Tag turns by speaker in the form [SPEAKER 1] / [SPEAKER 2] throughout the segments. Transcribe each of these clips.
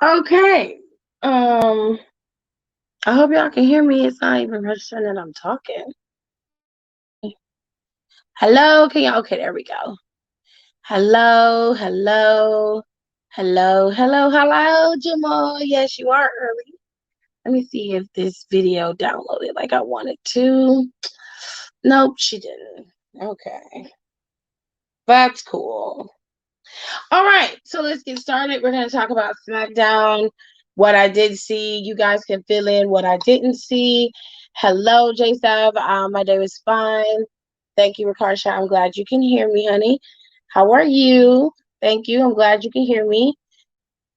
[SPEAKER 1] Okay. I hope y'all can hear me. It's not even registering that I'm talking. Hello, can y'all? Okay, there we go. Hello, hello, hello, Jamal. Yes, you are early. Let me see if this video downloaded like I wanted to. Nope, she didn't. Okay. That's cool. All right, so let's get started. We're going to talk about Smackdown, what I did see. You guys can fill in what I didn't see. Hello, J-Sab. My day was fine. Thank you, Rikarsha. I'm glad you can hear me, honey. How are you? Thank you. I'm glad you can hear me.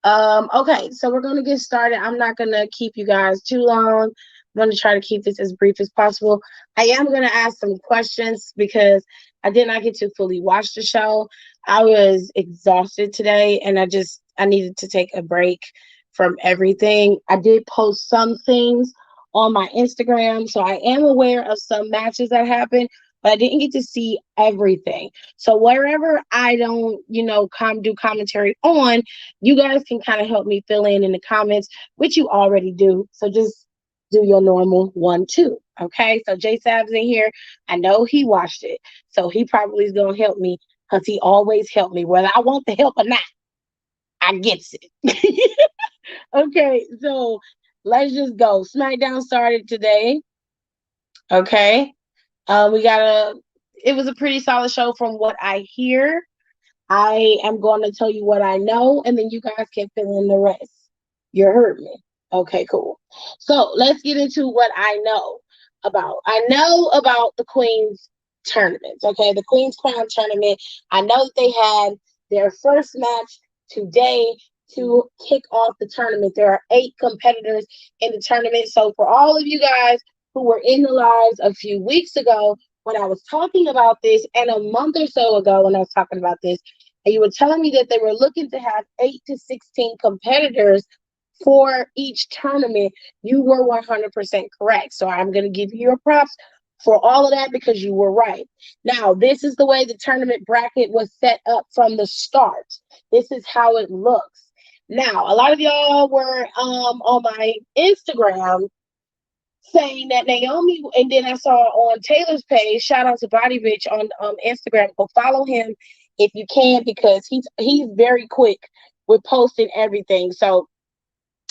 [SPEAKER 1] Okay, so we're going to get started. I'm not going to keep you guys too long. I'm going to try to keep this as brief as possible. I am going to ask some questions because I did not get to fully watch the show. I was exhausted today and I needed to take a break from everything. I did post some things on my Instagram, so I am aware of some matches that happened, but I didn't get to see everything. So wherever I don't, do commentary on, you guys can kind of help me fill in the comments, which you already do. So just do your normal 1, 2. Okay, so J Sab's in here. I know he watched it, so he probably is gonna help me because he always helped me, whether I want the help or not. I gets it. Okay, so let's just go. SmackDown started today. Okay, it was a pretty solid show from what I hear. I am going to tell you what I know, and then you guys can fill in the rest. You heard me. Okay, cool. So let's get into what I know about. I know about the Queen's tournaments. Okay, the Queen's Crown tournament. I know that they had their first match today to kick off the tournament. There are 8 competitors in the tournament. So for all of you guys who were in the lives a few weeks ago when I was talking about this, and a month or so ago when I was talking about this, and you were telling me that they were looking to have 8 to 16 competitors for each tournament, you were 100% correct. So I'm going to give you your props for all of that because you were right. Now, this is the way the tournament bracket was set up from the start. This is how it looks. Now, a lot of y'all were on my Instagram saying that Naomi, and then I saw on Taylor's page, shout out to Body Bitch on Instagram. Go follow him if you can, because he's very quick with posting everything. So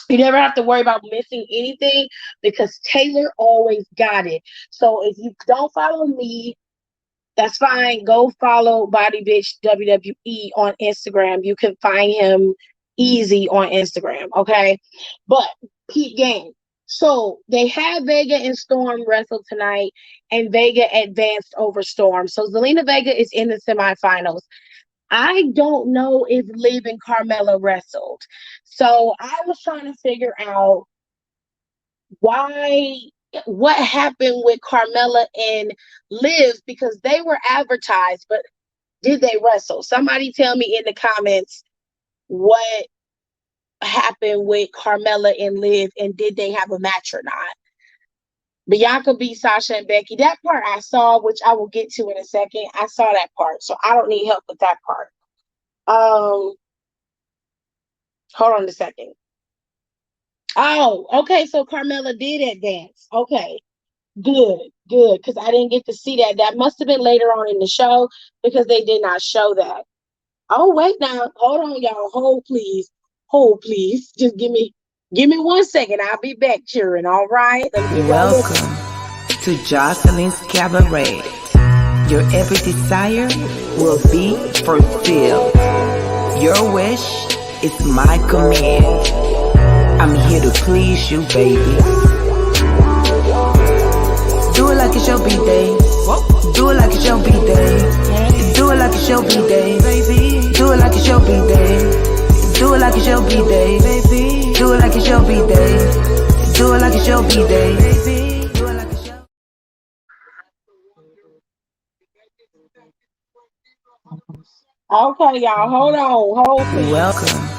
[SPEAKER 1] you never have to worry about missing anything because Taylor always got it. So if you don't follow me, that's fine. Go follow Body Bitch WWE on Instagram. You can find him easy on Instagram, okay? But peep game. So they had Vega and Storm wrestle tonight, and Vega advanced over Storm. So Zelina Vega is in the semifinals. I don't know if Liv and Carmella wrestled. So I was trying to figure out what happened with Carmella and Liv, because they were advertised, but did they wrestle? Somebody tell me in the comments what happened with Carmella and Liv, and did they have a match or not? Bianca beat Sasha and Becky. That part I saw, which I will get to in a second. I saw that part, so I don't need help with that part. Hold on a second. Oh, okay, so Carmella did advance. Okay, good, because I didn't get to see that. That must have been later on in the show because they did not show that. Oh, wait now. Hold on, y'all. Hold, please. Hold, please. Just give me 1 second. I'll be back cheering. All right. Let me give y'all a little.
[SPEAKER 2] Welcome to Jocelyn's Cabaret. Your every desire will be fulfilled. Your wish is my command. I'm here to please you, baby. Do it like it's your B-day. Do it like it's your B-day. Do it like it's your B-day, baby. Do it like it's your B-day. Do it like it's your B-day, baby. Do it like it's your B-day. Do it like it's your B-day, baby. Do it like it's your.
[SPEAKER 1] Okay, y'all. Hold on. Hold, please.
[SPEAKER 2] Welcome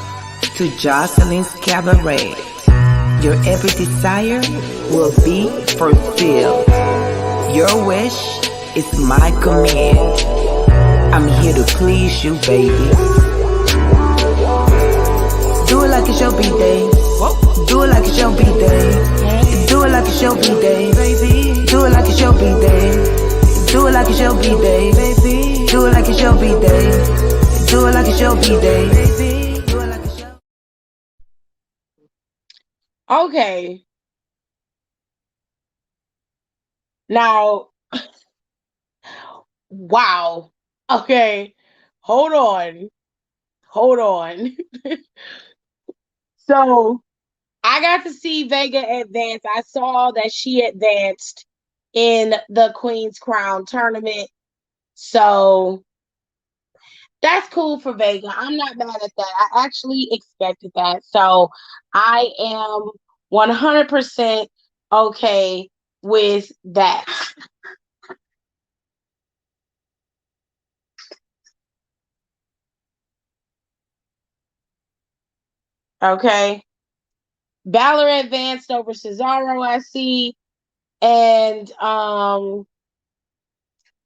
[SPEAKER 2] to Jocelyn's Cabaret. Your every desire will be fulfilled. Your wish is my command. I'm here to please you, baby. Do it like it's your B-day. Do it like it's your B-day. Do it like it's your B-day, baby. Do it like it's your B-day. Do it like it's your B-day, baby. Do it like it's your B-day. Do it like it's your B-day, baby. Do it like it's your.
[SPEAKER 1] Okay. Now, wow. Okay. Hold on. Hold on. So I got to see Vega advance. I saw that she advanced in the Queen's Crown tournament. So that's cool for Vega. I'm not mad at that. I actually expected that. So I am 100% okay with that. Okay. Balor advanced over Cesaro, I see. And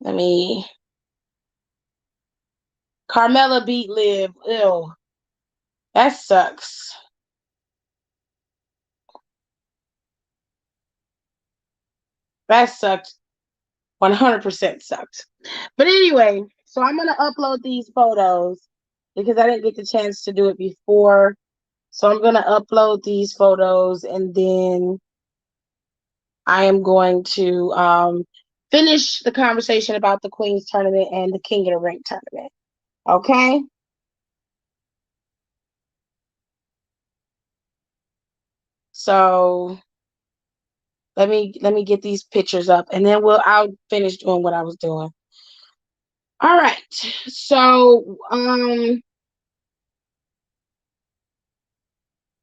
[SPEAKER 1] let me Carmella beat Liv. Ew. That sucks. That sucked. 100% sucked. But anyway, so I'm going to upload these photos because I didn't get the chance to do it before. So I'm going to upload these photos and then I am going to finish the conversation about the Queen's tournament and the King of the Ring tournament. Okay? So let me get these pictures up and then I'll finish doing what I was doing. All right. So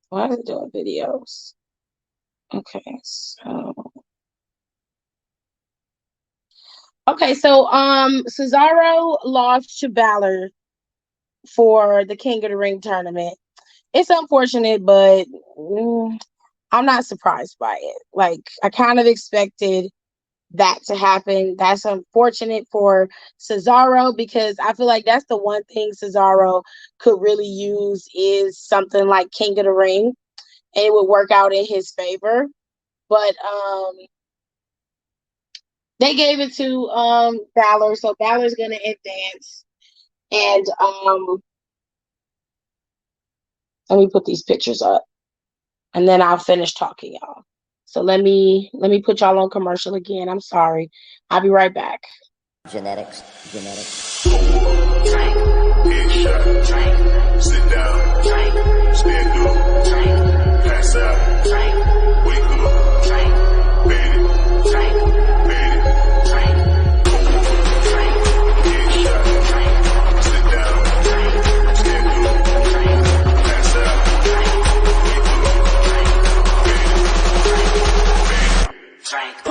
[SPEAKER 1] why is it doing videos? Okay, so Cesaro lost to Balor for the King of the Ring tournament. It's unfortunate, but I'm not surprised by it. Like, I kind of expected that to happen. That's unfortunate for Cesaro because I feel like that's the one thing Cesaro could really use is something like King of the Ring, and it would work out in his favor. But they gave it to Balor, so Balor's gonna advance. And let me put these pictures up, and then I'll finish talking, y'all. So let me put y'all on commercial again. I'm sorry. I'll be right back.
[SPEAKER 3] Genetics.
[SPEAKER 4] Drink, headshot, drink, sit down, drink, stand up, drink, pass out, drink, wake up, drink, bed it, drink, bed it, drink, drink, headshot, drink, sit down, drink, stand up, drink, pass out, drink, wake up, drink, bed it, drink, drink.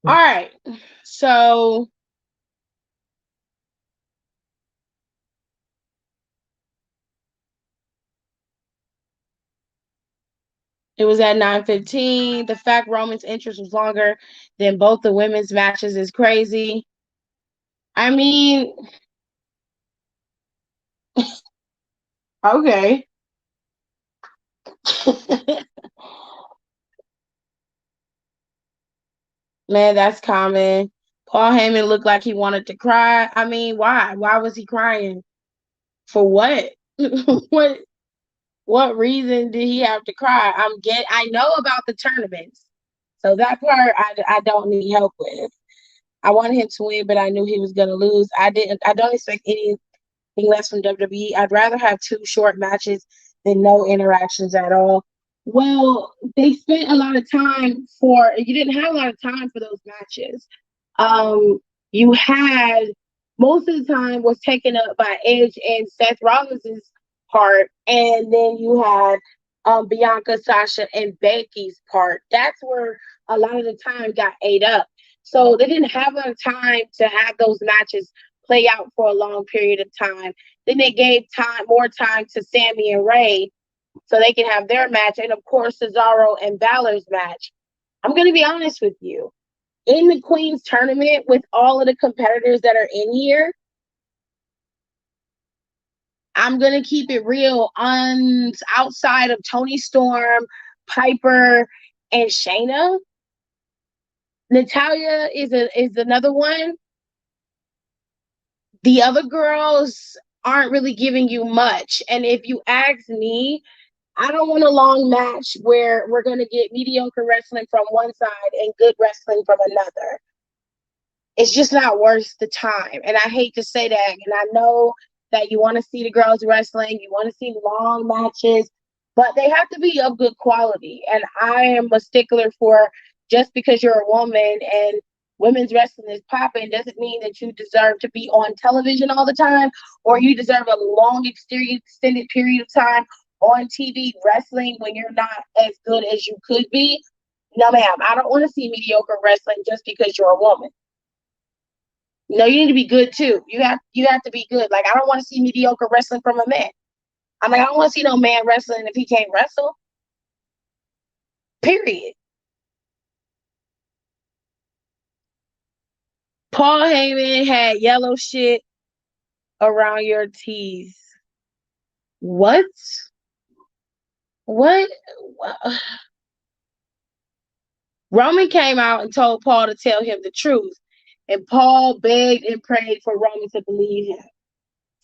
[SPEAKER 1] All right. So it was at 9:15. The fact Roman's interest was longer than both the women's matches is crazy. I mean, okay. Man, that's common. Paul Heyman looked like he wanted to cry. I mean, why? Why was he crying? For what? what what reason did he have to cry? I know about the tournaments. So that part I don't need help with. I wanted him to win, but I knew he was gonna lose. I don't expect anything less from WWE. I'd rather have two short matches than no interactions at all. Well, they spent a lot of time for you didn't have a lot of time for those matches. You had most of the time was taken up by Edge and Seth Rollins's part, and then you had Bianca, Sasha, and Becky's part. That's where a lot of the time got ate up. So they didn't have enough time to have those matches play out for a long period of time. Then they gave more time to Sammy and Ray so they can have their match, and of course Cesaro and Balor's match. I'm gonna be honest with you. In the Queen's tournament, with all of the competitors that are in here, I'm gonna keep it real. On outside of Tony Storm, Piper, and Shayna, Natalia is another one. The other girls aren't really giving you much. And if you ask me, I don't want a long match where we're going to get mediocre wrestling from one side and good wrestling from another. It's just not worth the time. And I hate to say that. And I know that you want to see the girls wrestling, you want to see long matches, but they have to be of good quality. And I am a stickler for just because you're a woman and women's wrestling is popping doesn't mean that you deserve to be on television all the time or you deserve a long extended period of time on TV wrestling when you're not as good as you could be. No, ma'am, I don't want to see mediocre wrestling just because you're a woman. No, you need to be good too. You have to be good. Like, I don't want to see mediocre wrestling from a man. I'm like, I don't want to see no man wrestling if he can't wrestle. Period. Paul Heyman had yellow shit around your teeth. What? What? Roman came out and told Paul to tell him the truth. And Paul begged and prayed for Roman to believe him.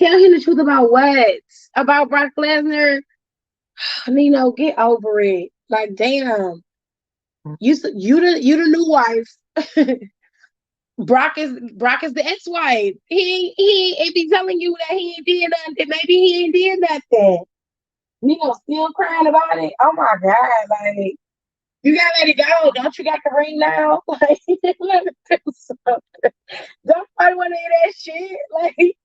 [SPEAKER 1] Tell him the truth about what? About Brock Lesnar? Nino, get over it. Like, damn. You the new wife. Brock is the ex-wife. He be telling you that he ain't did nothing. Maybe he ain't did nothing. Nino still crying about it. Oh my God, like, you gotta let it go. Don't you got the ring now? Like, let me do something. Don't nobody want to hear that shit. Like,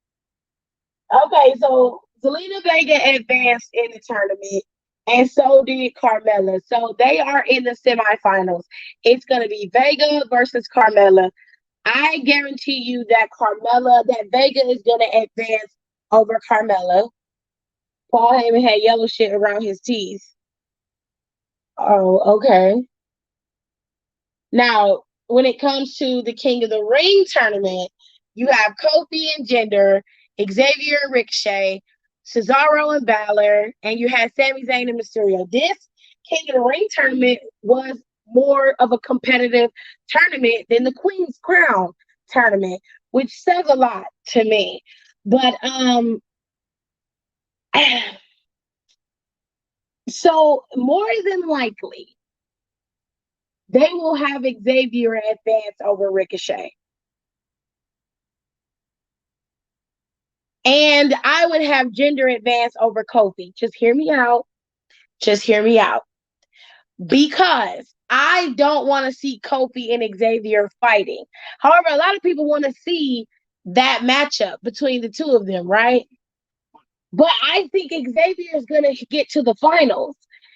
[SPEAKER 1] okay, so Zelina Vega advanced in the tournament, and so did Carmella. So they are in the semifinals. It's gonna be Vega versus Carmella. I guarantee you that Vega is gonna advance over Carmella. Paul Heyman had yellow shit around his teeth. Oh, okay. Now, when it comes to the King of the Ring tournament, you have Kofi and Jinder, Xavier and Ricochet, Cesaro and Balor, and you had Sami Zayn and Mysterio. This King of the Ring tournament was more of a competitive tournament than the Queen's Crown tournament, which says a lot to me. But so more than likely, they will have Xavier advance over Ricochet. And I would have Jinder advance over Kofi. Just hear me out. Just hear me out. Because I don't want to see Kofi and Xavier fighting. However, a lot of people want to see that matchup between the two of them, right? But I think Xavier is going to get to the finals.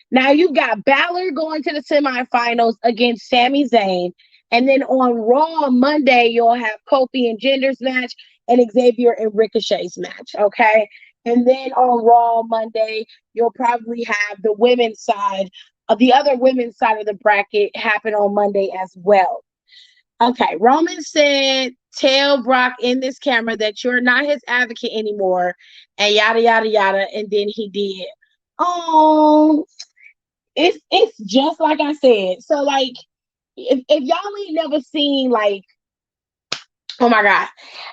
[SPEAKER 1] Now you've got Balor going to the semifinals against Sami Zayn. And then on Raw Monday, you'll have Kofi and Jinder's match and Xavier and Ricochet's match, okay? And then on Raw Monday, you'll probably have the women's side of the other women's side of the bracket happen on Monday as well. Okay, Roman said, tell Brock in this camera that you're not his advocate anymore, and yada, yada, yada, and then he did. Oh, it's just like I said. So, like, if y'all ain't never seen, like, Oh my God.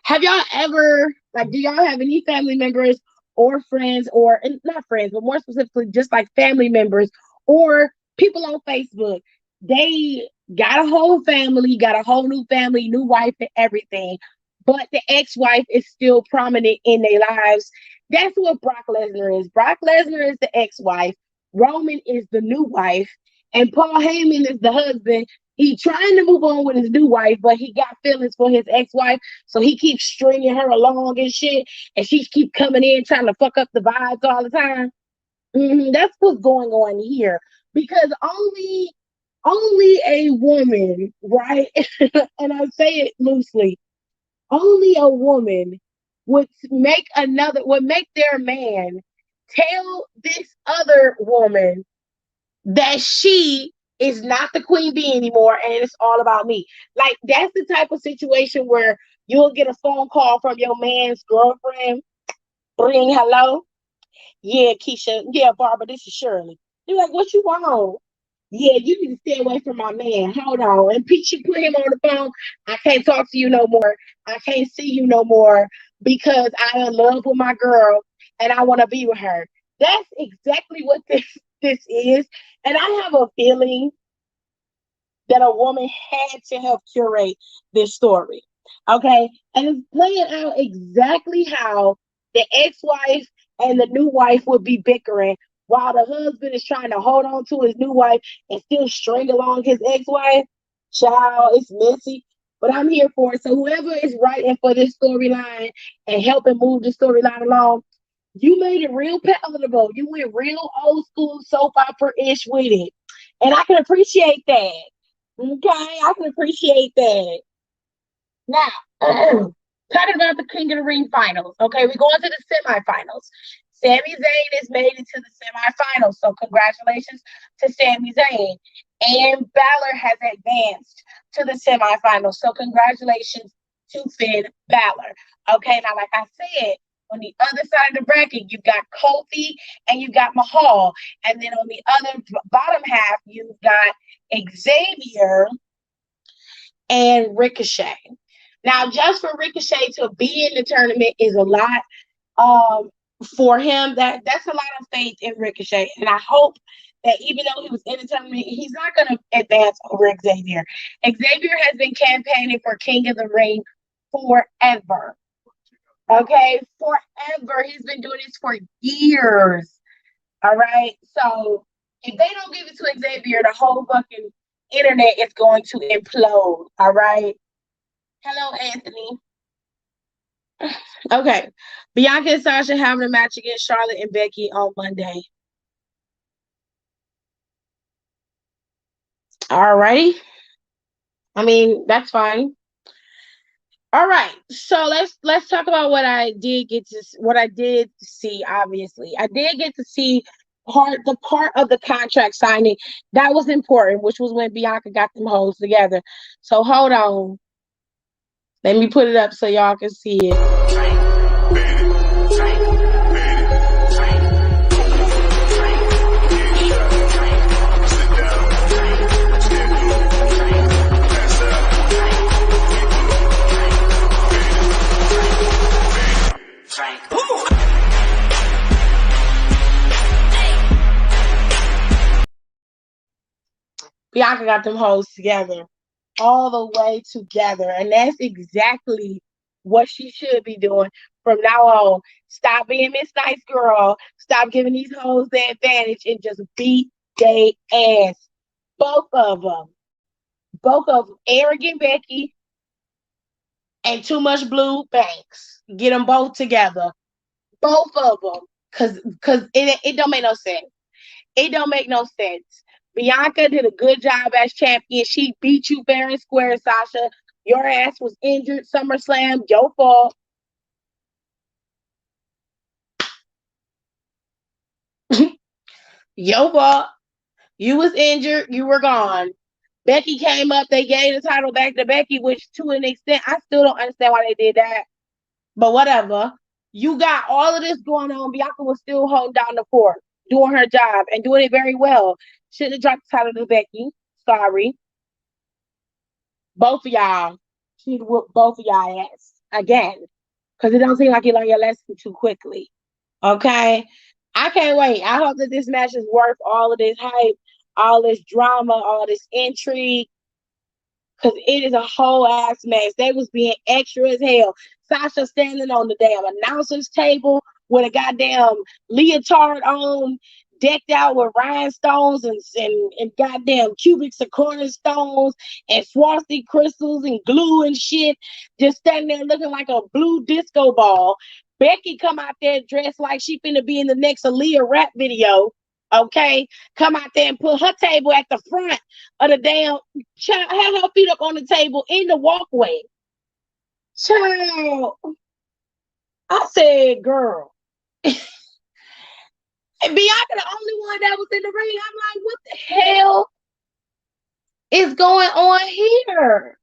[SPEAKER 1] Have y'all ever, like, do y'all have any family members or friends, or and not friends, but more specifically, just like family members or people on Facebook? They got a whole family, got a whole new family, new wife, and everything, but the ex wife is still prominent in their lives. That's what Brock Lesnar is. Brock Lesnar is the ex wife, Roman is the new wife, and Paul Heyman is the husband. He trying to move on with his new wife, but he got feelings for his ex-wife, so he keeps stringing her along and shit, and she keep coming in trying to fuck up the vibes all the time. That's what's going on here, because only a woman, right? And I say it loosely, only a woman would make their man tell this other woman that she is not the queen bee anymore and it's all about me. Like, that's the type of situation where you'll get a phone call from your man's girlfriend. Bring hello. Yeah, Keisha. Yeah, Barbara, this is Shirley. You're like, what you want? Yeah, you need to stay away from my man. Hold on. And Peachy put him on the phone. I can't talk to you no more. I can't see you no more because I in love with my girl and I want to be with her. That's exactly what this is. And I have a feeling that a woman had to help curate this story. Okay. And it's playing out exactly how the ex wife and the new wife would be bickering while the husband is trying to hold on to his new wife and still string along his ex wife. Child, it's messy, but I'm here for it. So, whoever is writing for this storyline and helping move the storyline along, you made it real palatable. You went real old school soap opera ish with it. And I can appreciate that. Okay, I can appreciate that. Now, talking about the King of the Ring finals. Okay, we're going to the semifinals. Sami Zayn has made it to the semifinals, so congratulations to Sami Zayn. And Balor has advanced to the semifinals, so congratulations to Finn Balor. Okay, now, like I said, on the other side of the bracket, you've got Kofi and you've got Mahal. And then on the other bottom half, you've got Xavier and Ricochet. Now, just for Ricochet to be in the tournament is a lot for him. That's a lot of faith in Ricochet, and I hope that even though he was in the tournament, he's not going to advance over Xavier. Xavier has been campaigning for King of the Ring forever. Okay, forever. He's been doing this for years. All right. So if they don't give it to Xavier, the whole fucking internet is going to implode. All right. Hello, Anthony. Okay. Bianca and Sasha having a match against Charlotte and Becky on Monday. All righty. I mean, that's fine. All right. So let's talk about what I did see. Obviously, I did get to see the part of the contract signing that was important, which was when Bianca got them hoes together. So hold on. Let me put it up so y'all can see it. Bianca got them hoes together, all the way together. And that's exactly what she should be doing from now on. Stop being Miss Nice Girl. Stop giving these hoes the advantage and just beat they ass. Both of them. Both of them. Arrogant Becky and Too Much Blue Banks. Get them both together. Both of them. Because it don't make no sense. It don't make no sense. Bianca did a good job as champion. She beat you fair and square, Sasha. Your ass was injured. SummerSlam, your fault. Your fault. You was injured. You were gone. Becky came up. They gave the title back to Becky, which to an extent, I still don't understand why they did that. But whatever. You got all of this going on. Bianca was still holding down the fort, doing her job and doing it very well. Shouldn't have dropped the title to Becky. Sorry. Both of y'all she'd whoop both of y'all ass again. Because it don't seem like you learn your lesson too quickly. Okay? I can't wait. I hope that this match is worth all of this hype, all this drama, all this intrigue. Because it is a whole ass mess. They was being extra as hell. Sasha standing on the damn announcer's table with a goddamn leotard on, decked out with rhinestones and goddamn cubic zirconia stones and Swarovski crystals and glue and shit. Just standing there looking like a blue disco ball. Becky come out there dressed like she finna be in the next Aaliyah rap video. Okay, come out there and put her table at the front of the damn child, had her feet up on the table in the walkway. Child, I said, girl. And Bianca, the only one that was in the ring. I'm like, what the hell is going on here?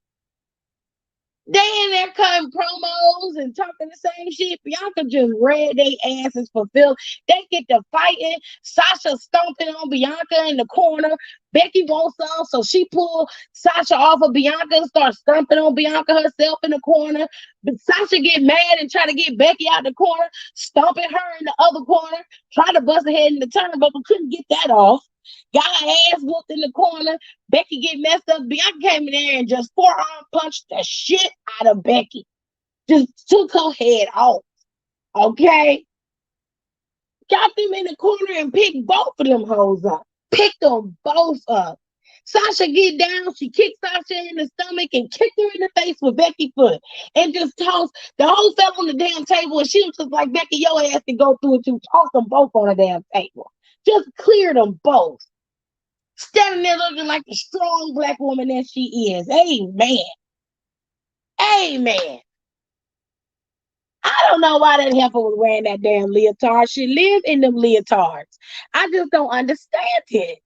[SPEAKER 1] They in there cutting promos and talking the same shit. Bianca just read they asses for Phil. They get to fighting. Sasha stomping on Bianca in the corner. Becky wants some, so she pulled Sasha off of Bianca and starts stomping on Bianca herself in the corner. But Sasha get mad and try to get Becky out the corner, stomping her in the other corner, try to bust her head in the turnbuckle, but couldn't get that off. Got her ass whooped in the corner. Becky get messed up. Bianca came in there and just forearm punched the shit out of Becky. Just took her head off. Okay? Got them in the corner and picked both of them hoes up. Picked them both up. Sasha get down. She kicked Sasha in the stomach and kicked her in the face with Becky's foot. And just tossed. The whole fell on the damn table. And she was just like, Becky, your ass can go through it too. Toss them both on the damn table. Just cleared them both. Standing there looking like the strong black woman that she is. Amen. Amen. I don't know why that heifer was wearing that damn leotard. She lived in them leotards. I just don't understand it.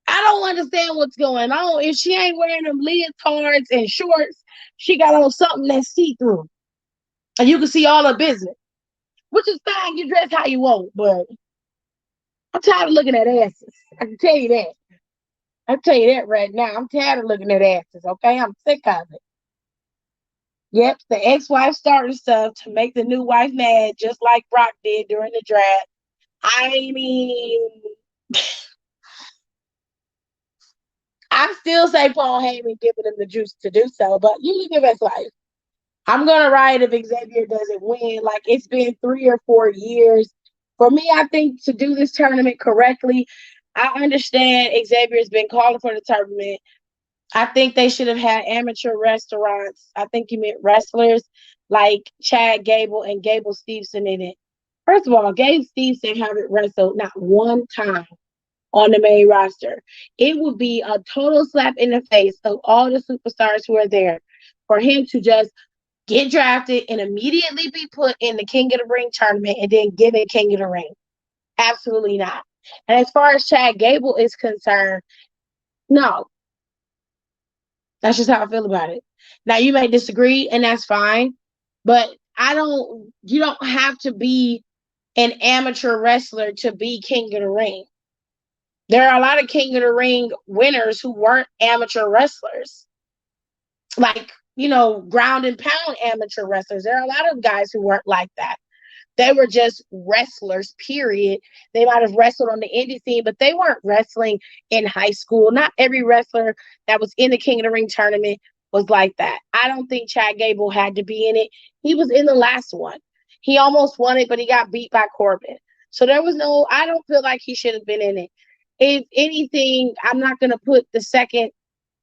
[SPEAKER 1] I don't understand what's going on. If she ain't wearing them leotards and shorts, she got on something that's see-through. And you can see all her business. Which is fine. You dress how you want, but I'm tired of looking at asses. I can tell you that. I'll tell you that right now. I'm tired of looking at asses, okay? I'm sick of it. Yep, the ex-wife started stuff to make the new wife mad, just like Brock did during the draft. I mean, I still say Paul Heyman giving him the juice to do so, but you live your best life. I'm going to ride if Xavier doesn't win. Like, it's been 3 or 4 years. For me, I think to do this tournament correctly, I understand Xavier's been calling for the tournament. I think they should have had amateur restaurants. I think you meant wrestlers like Chad Gable and Gable Steveson in it. First of all, Gabe Steveson haven't wrestled not one time on the main roster. It would be a total slap in the face of all the superstars who are there for him to just get drafted and immediately be put in the King of the Ring tournament and then given King of the Ring. Absolutely not. And as far as Chad Gable is concerned, no. That's just how I feel about it. Now, you may disagree, and that's fine, but you don't have to be an amateur wrestler to be King of the Ring. There are a lot of King of the Ring winners who weren't amateur wrestlers. Like, ground and pound amateur wrestlers. There are a lot of guys who weren't like that. They were just wrestlers, period. They might have wrestled on the indie scene, but they weren't wrestling in high school. Not every wrestler that was in the King of the Ring tournament was like that. I don't think Chad Gable had to be in it. He was in the last one. He almost won it, but he got beat by Corbin. So I don't feel like he should have been in it. If anything, I'm not going to put the second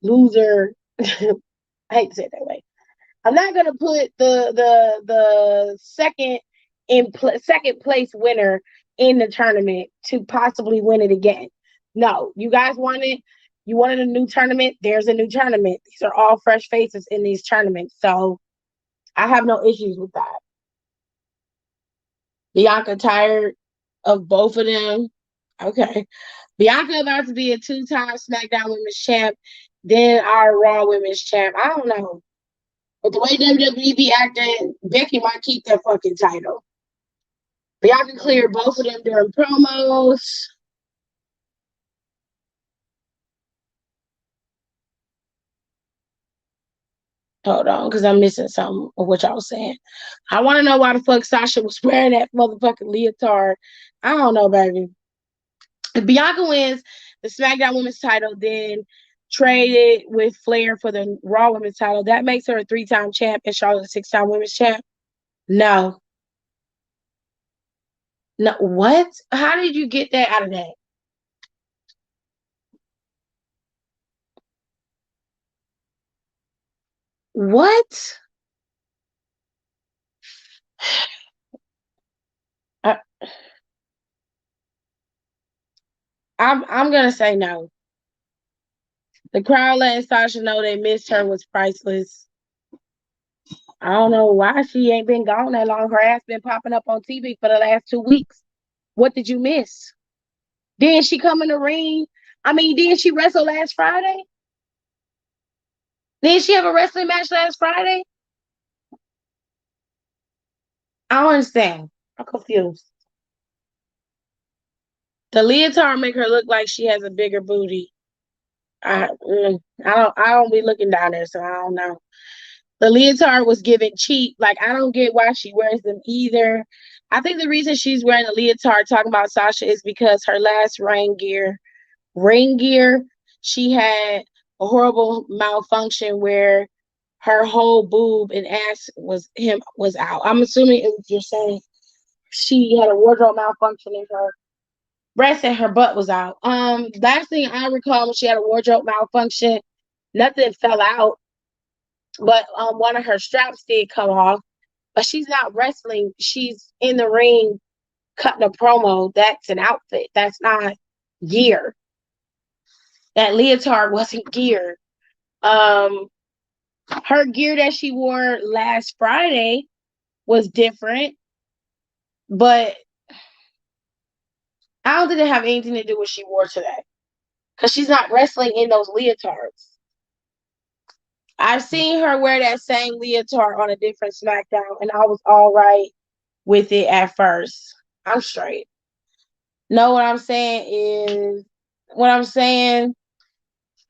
[SPEAKER 1] loser. I hate to say it that way. I'm not going to put the second second place winner in the tournament to possibly win it again. No, you guys wanted a new tournament. There's a new tournament. These are all fresh faces in these tournaments. So I have no issues with that. Bianca tired of both of them. Okay. Bianca about to be a 2-time SmackDown Women's Champ, then our Raw Women's Champ. I don't know. But the way WWE be acting, Becky might keep that fucking title. Bianca cleared both of them during promos. Hold on, because I'm missing something of what y'all was saying. I want to know why the fuck Sasha was wearing that motherfucking leotard. I don't know, baby. If Bianca wins the SmackDown Women's title, then traded with Flair for the Raw Women's title, that makes her a 3-time champ and Charlotte a 6-time Women's champ. No. No. What? How did you get that out of that? What? I, I'm gonna say no. The crowd letting Sasha know they missed her was priceless. I don't know why she ain't been gone that long. Her ass been popping up on TV for the last 2 weeks. What did you miss? Didn't she come in the ring? I mean, didn't she wrestle last Friday? Didn't she have a wrestling match last Friday? I don't understand. I'm confused. The leotard make her look like she has a bigger booty. I don't be looking down there, so I don't know. The leotard was given cheap. Like, I don't get why she wears them either. I think the reason she's wearing the leotard, talking about Sasha, is because her last ring gear, she had a horrible malfunction where her whole boob and ass was out. I'm assuming it was just saying she had a wardrobe malfunction in her breast and her butt was out. Last thing I recall when she had a wardrobe malfunction, nothing fell out, but one of her straps did come off. But she's not wrestling. She's in the ring cutting a promo. That's an outfit. That's not gear. That leotard wasn't gear. Um, her gear that she wore last Friday was different, but I don't think it have anything to do with what she wore today, because she's not wrestling in those leotards. I've seen her wear that same leotard on a different SmackDown, and I was all right with it at first. I'm straight. No, what I'm saying,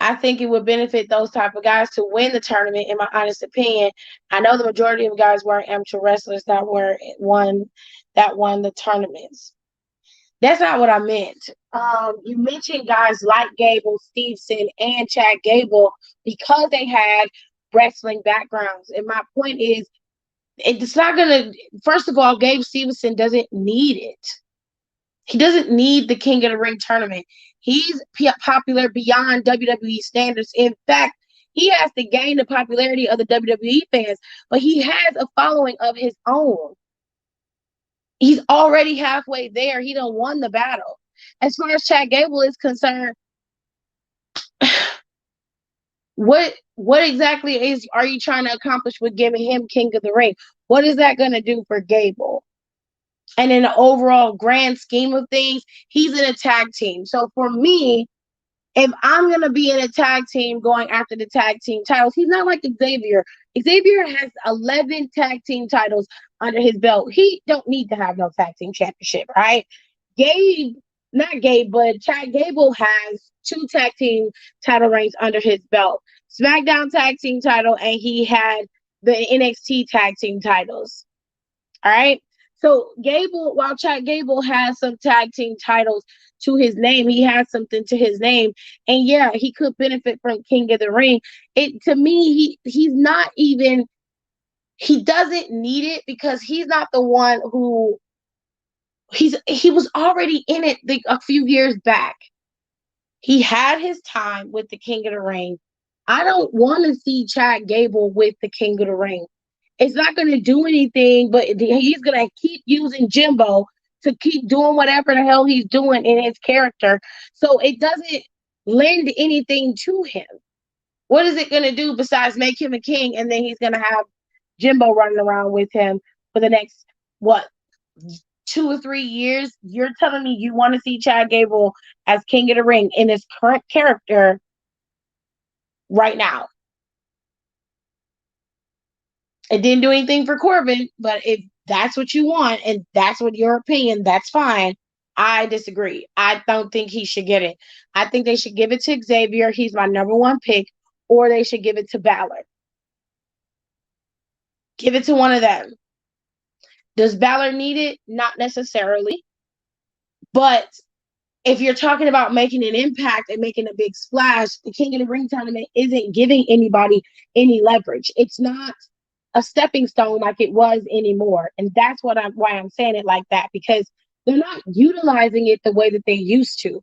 [SPEAKER 1] I think it would benefit those type of guys to win the tournament, in my honest opinion. I know the majority of guys weren't amateur wrestlers that won the tournaments. That's not what I meant. You mentioned guys like Gable, Stevenson, and Chad Gable because they had wrestling backgrounds. And my point is, it's not gonna. First of all, Gabe Stevenson doesn't need it. He doesn't need the King of the Ring tournament. He's popular beyond WWE standards. In fact, he has to gain the popularity of the WWE fans, but he has a following of his own. He's already halfway there. He done won the battle. As far as Chad Gable is concerned, what exactly are you trying to accomplish with giving him King of the Ring? What is that going to do for Gable? And in the overall grand scheme of things, he's in a tag team. So for me, if I'm going to be in a tag team going after the tag team titles, he's not like Xavier. Xavier has 11 tag team titles under his belt. He don't need to have no tag team championship, right? Not Gabe, but Chad Gable has 2 tag team title reigns under his belt. SmackDown tag team title, and he had the NXT tag team titles. All right. So while Chad Gable has some tag team titles to his name, he has something to his name, and yeah, he could benefit from King of the Ring. To me, he's not even. He doesn't need it because he's not the one who. He was already in it a few years back. He had his time with the King of the Ring. I don't want to see Chad Gable with the King of the Ring. It's not going to do anything, but he's going to keep using Jimbo to keep doing whatever the hell he's doing in his character. So it doesn't lend anything to him. What is it going to do besides make him a king, and then he's going to have Jimbo running around with him for the next, 2 or 3 years? You're telling me you want to see Chad Gable as King of the Ring in his current character right now? It didn't do anything for Corbin, but if that's what you want and that's what your opinion, that's fine. I disagree. I don't think he should get it. I think they should give it to Xavier. He's my number 1 pick, or they should give it to Balor. Give it to one of them. Does Balor need it? Not necessarily. But if you're talking about making an impact and making a big splash, the King of the Ring tournament isn't giving anybody any leverage. It's not a stepping stone like it was anymore. And that's why I'm saying it like that, because they're not utilizing it the way that they used to.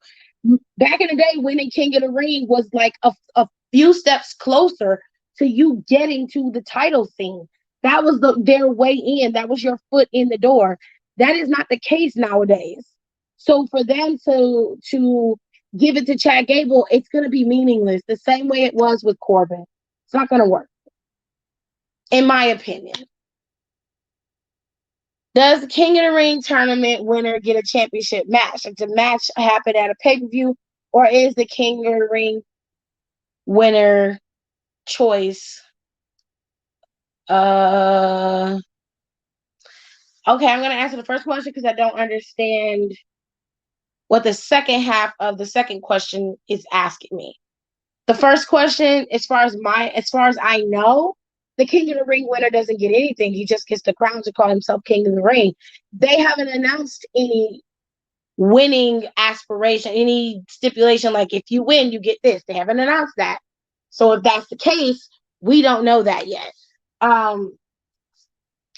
[SPEAKER 1] Back in the day, winning King of the Ring was like a few steps closer to you getting to the title scene. That was their way in. That was your foot in the door. That is not the case nowadays. So for them to give it to Chad Gable, it's going to be meaningless. The same way it was with Corbin. It's not going to work, in my opinion. Does the King of the Ring tournament winner get a championship match? Does the match happen at a pay-per-view, or is the King of the Ring winner choice? Okay, I'm going to answer the first question because I don't understand what the second half of the second question is asking me. The first question, as far as I know, the King of the Ring winner doesn't get anything. He just gets the crown to call himself King of the Ring. They haven't announced any winning aspiration, any stipulation like if you win, you get this. They haven't announced that. So if that's the case, we don't know that yet.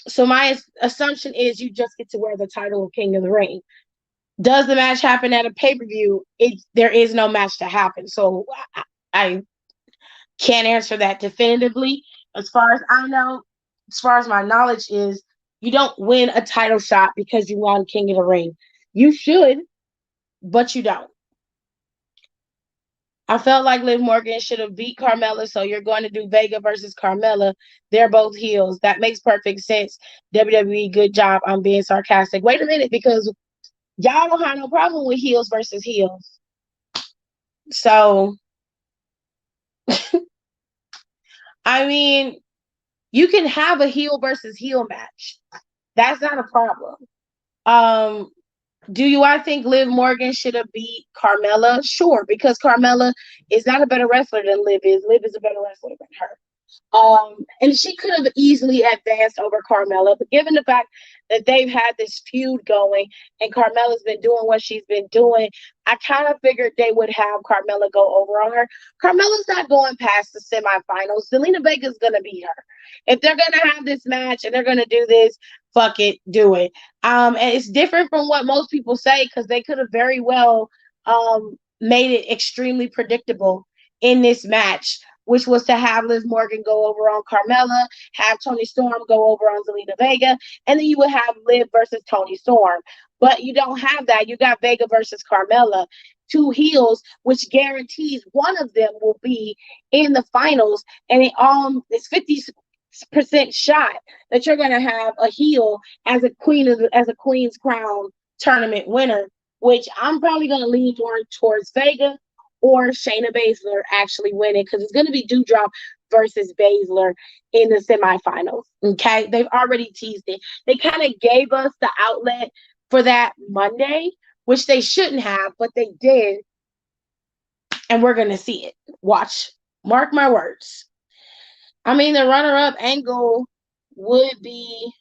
[SPEAKER 1] So my assumption is you just get to wear the title of King of the Ring. Does the match happen at a pay-per-view? There is no match to happen. So I can't answer that definitively. As far as I know, as far as my knowledge is, you don't win a title shot because you won King of the Ring. You should, but you don't. I felt like Liv Morgan should have beat Carmella, so you're going to do Vega versus Carmella. They're both heels. That makes perfect sense. WWE, good job. I'm being sarcastic. Wait a minute, because y'all don't have no problem with heels versus heels. So, I mean, you can have a heel versus heel match. That's not a problem. I think Liv Morgan should have beat Carmella? Sure, because Carmella is not a better wrestler than Liv is. Liv is a better wrestler than her. And she could have easily advanced over Carmella, but given the fact that they've had this feud going and Carmella's been doing what she's been doing, I kind of figured they would have Carmella go over on her. Carmella's not going past the semifinals. Zelina Vega's going to beat her. If they're going to have this match and they're going to do this, fuck it, do it. And it's different from what most people say, because they could have very well made it extremely predictable in this match, which was to have Liv Morgan go over on Carmella, have Toni Storm go over on Zelina Vega, and then you would have Liv versus Toni Storm. But you don't have that. You got Vega versus Carmella, two heels, which guarantees one of them will be in the finals, and it's 50% shot that you're going to have a heel as a Queen's Crown tournament winner, which I'm probably going to lean more towards Vega or Shayna Baszler actually winning, because it's going to be Doudrop versus Baszler in the semifinals. Okay, they've already teased it. They kind of gave us the outlet for that Monday, which they shouldn't have, but they did, and we're going to see it. Watch, mark my words. I mean, the runner-up angle would be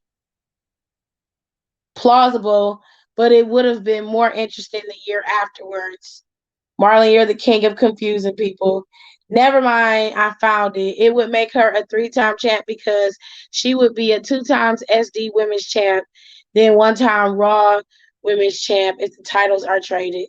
[SPEAKER 1] plausible, but it would have been more interesting the year afterwards. Marlon, you're the king of confusing people. Never mind, I found it. It would make her a 3-time champ because she would be a 2 times SD women's champ, then 1-time Raw women's champ if the titles are traded.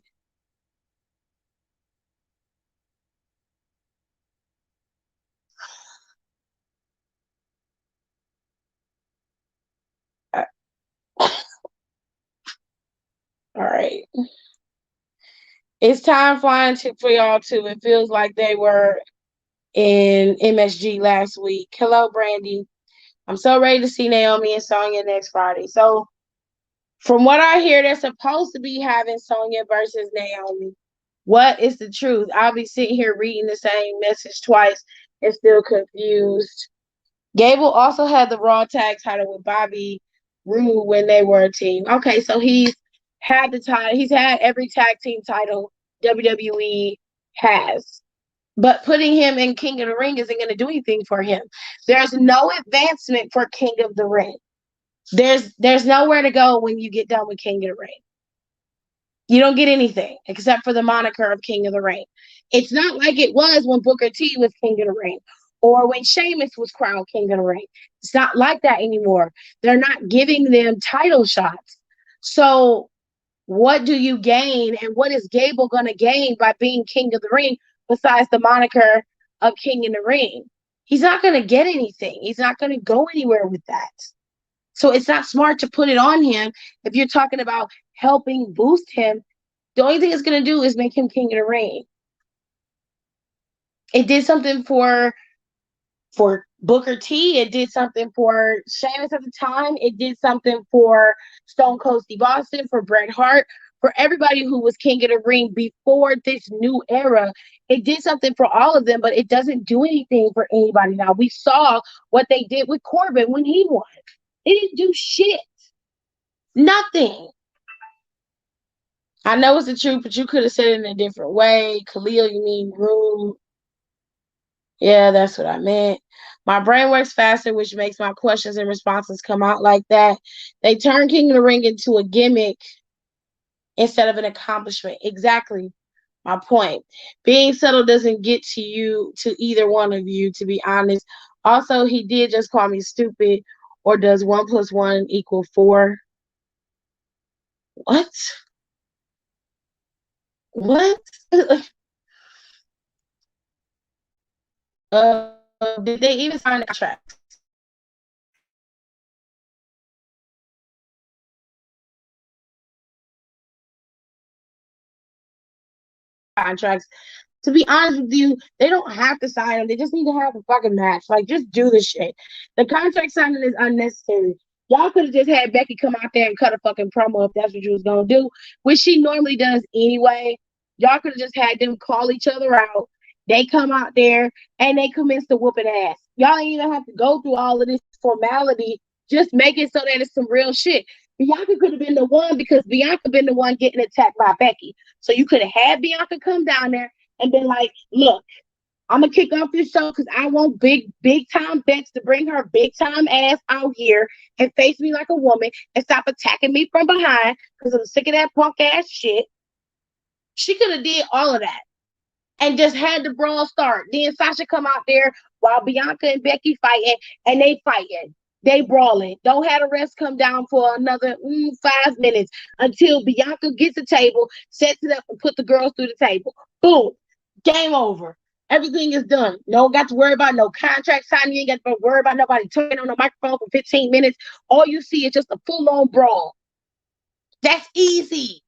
[SPEAKER 1] All right. It's time flying for y'all too. It feels like they were in MSG last week. Hello, Brandy. I'm so ready to see Naomi and Sonya next Friday. So, from what I hear, they're supposed to be having Sonya versus Naomi. What is the truth? I'll be sitting here reading the same message twice and still confused. Gable also had the Raw tag title with Bobby Roode when they were a team. Okay, so he's had the title. He's had every tag team title WWE has. But putting him in King of the Ring isn't going to do anything for him. There's no advancement for King of the Ring. There's nowhere to go when you get done with King of the Ring. You don't get anything except for the moniker of King of the Ring. It's not like it was when Booker T was King of the Ring or when Sheamus was crowned King of the Ring. It's not like that anymore. They're not giving them title shots. So what do you gain, and what is Gable going to gain by being King of the Ring besides the moniker of King in the Ring? He's not going to get anything. He's not going to go anywhere with that. So it's not smart to put it on him if you're talking about helping boost him. The only thing it's going to do is make him King of the Ring. It did something for Booker T. It did something for Sheamus at the time. It did something for Stone Cold Steve Austin, for Bret Hart, for everybody who was King of the Ring before this new era. It did something for all of them, but it doesn't do anything for anybody now. We saw what they did with Corbin when he won. It didn't do shit. Nothing. I know it's the truth, but you could have said it in a different way. Khalil, you mean rude. Yeah, that's what I meant. My brain works faster, which makes my questions and responses come out like that. They turn King of the Ring into a gimmick instead of an accomplishment. Exactly my point. Being subtle doesn't get to you, to either one of you, to be honest. Also, he did just call me stupid. Or does 1 + 1 = 4? What? What? Did they even sign a contract? Contracts. To be honest with you, they don't have to sign them. They just need to have a fucking match. Like, just do the shit. The contract signing is unnecessary. Y'all could have just had Becky come out there and cut a fucking promo if that's what you was going to do, which she normally does anyway. Y'all could have just had them call each other out. They come out there and they commence to whooping ass. Y'all ain't even have to go through all of this formality. Just make it so that it's some real shit. Bianca could have been the one because Bianca been the one getting attacked by Becky. So you could have had Bianca come down there and been like, look, I'm going to kick off this show because I want big time bets to bring her big time ass out here and face me like a woman and stop attacking me from behind because I'm sick of that punk ass shit. She could have did all of that and just had the brawl start. Then Sasha come out there while Bianca and Becky fighting, and they fighting. They brawling. Don't have the rest come down for another 5 minutes until Bianca gets the table, sets it up, and put the girls through the table. Boom. Game over. Everything is done. No got to worry about no contract signing. You ain't got to worry about nobody turning on the microphone for 15 minutes. All you see is just a full-on brawl. That's easy.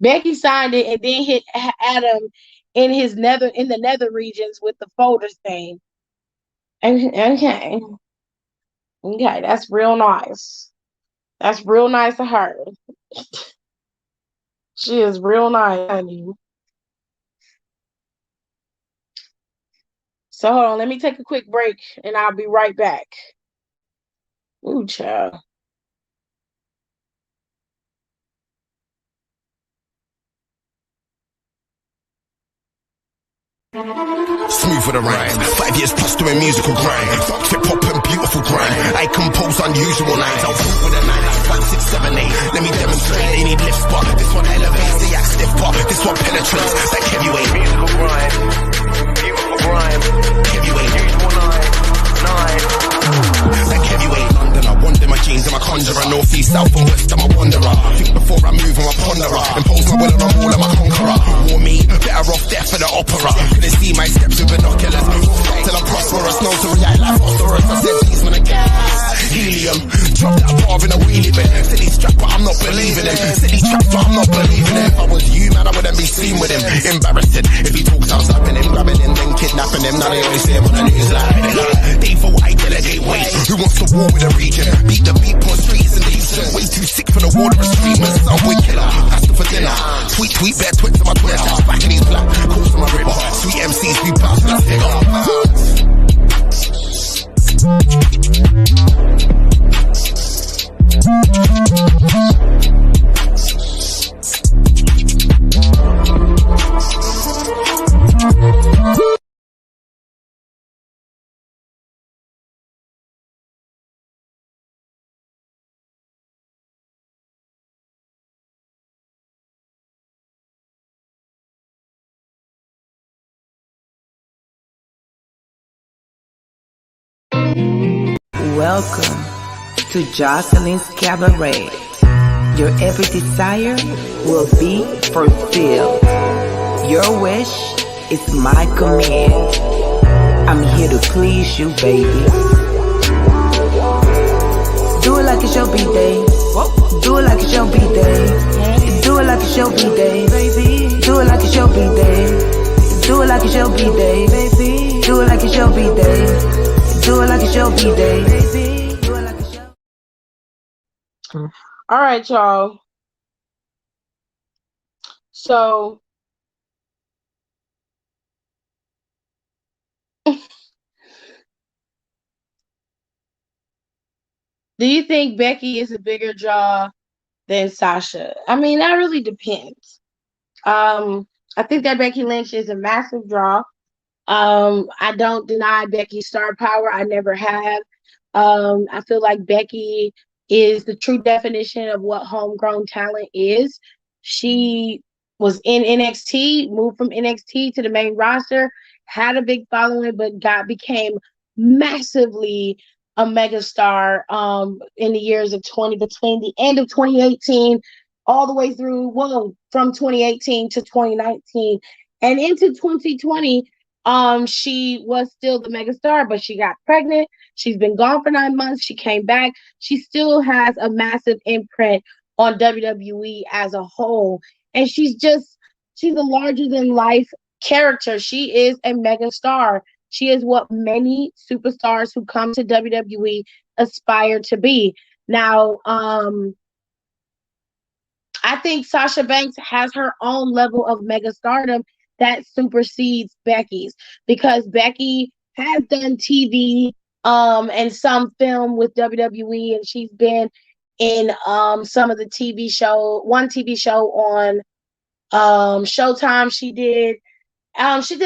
[SPEAKER 1] Becky signed it and then hit Adam in the nether regions with the folders thing. Okay, that's real nice. That's real nice of her. She is real nice, honey. So hold on, let me take a quick break and I'll be right back. Ooh, child.
[SPEAKER 3] Smooth for the rhyme, 5 years plus doing musical grind. Hip hop and beautiful grind. I compose unusual lines. I'll prove with a 9 like 5, 6, 7, 8. Let me demonstrate. They need lift spot. This one elevates. They act stiff part. This one penetrates. Like heavyweight. Musical grind. Beautiful grind. Heavyweight. Usual 9. Like heavyweight. London, I wander my jeans and my conjurer. North, east, south, and west, I'm a wanderer. Think before I move, I'm a ponderer. Impose my will and I'm all, I'm a conqueror. War me, better off death for the opera. Couldn't see my steps with binoculars. Till I'm prosperous, no to react like phosphorus. I said these when I gas. Helium, drop that bar in a wheelie bin. Silly strap, but I'm not believing him. Silly trap, but I'm not believing him. If I was you, man, I wouldn't be seen with him. Embarrassing, if he talks, I'm slapping him, grabbing him, then kidnapping him. Now they only see him on the news like they thought I delegate weight. Who wants to war with a region? Beat the beat on streets and these way too sick for the water and streamers. Subway killer, pasta for dinner. Tweet, bear twits on my Twitter. Back in these black, calls on my river. Sweet MCs, we bounce that figure.
[SPEAKER 2] Welcome to Jocelyn's Cabaret. Your every desire will be fulfilled. Your wish is my command. I'm here to please you, baby. Do it like it's your B-day. Do it like it's your B-day. Do it like it's your B-day, baby. Do it like it's your B-day. Do it like it's your B-day, baby. Do it like it's your B-day. Do it like it's your B-day, baby. Do it like it's your.
[SPEAKER 1] All right, y'all. So do you think Becky is a bigger draw than Sasha? I mean, that really depends. I think that Becky Lynch is a massive draw. I don't deny Becky's star power. I never have. I feel like Becky is the true definition of what homegrown talent is. She was in NXT, moved from NXT to the main roster, had a big following, but became massively a megastar in the years of between the end of 2018 all the way through, from 2018 to 2019 and into 2020. She was still the megastar, but she got pregnant. She's been gone for 9 months. She came back. She still has a massive imprint on WWE as a whole. And she's a larger than life character. She is a megastar. She is what many superstars who come to WWE aspire to be. Now, I think Sasha Banks has her own level of mega stardom that supersedes Becky's, because Becky has done TV and some film with WWE, and she's been in some of the one TV show on Showtime. She did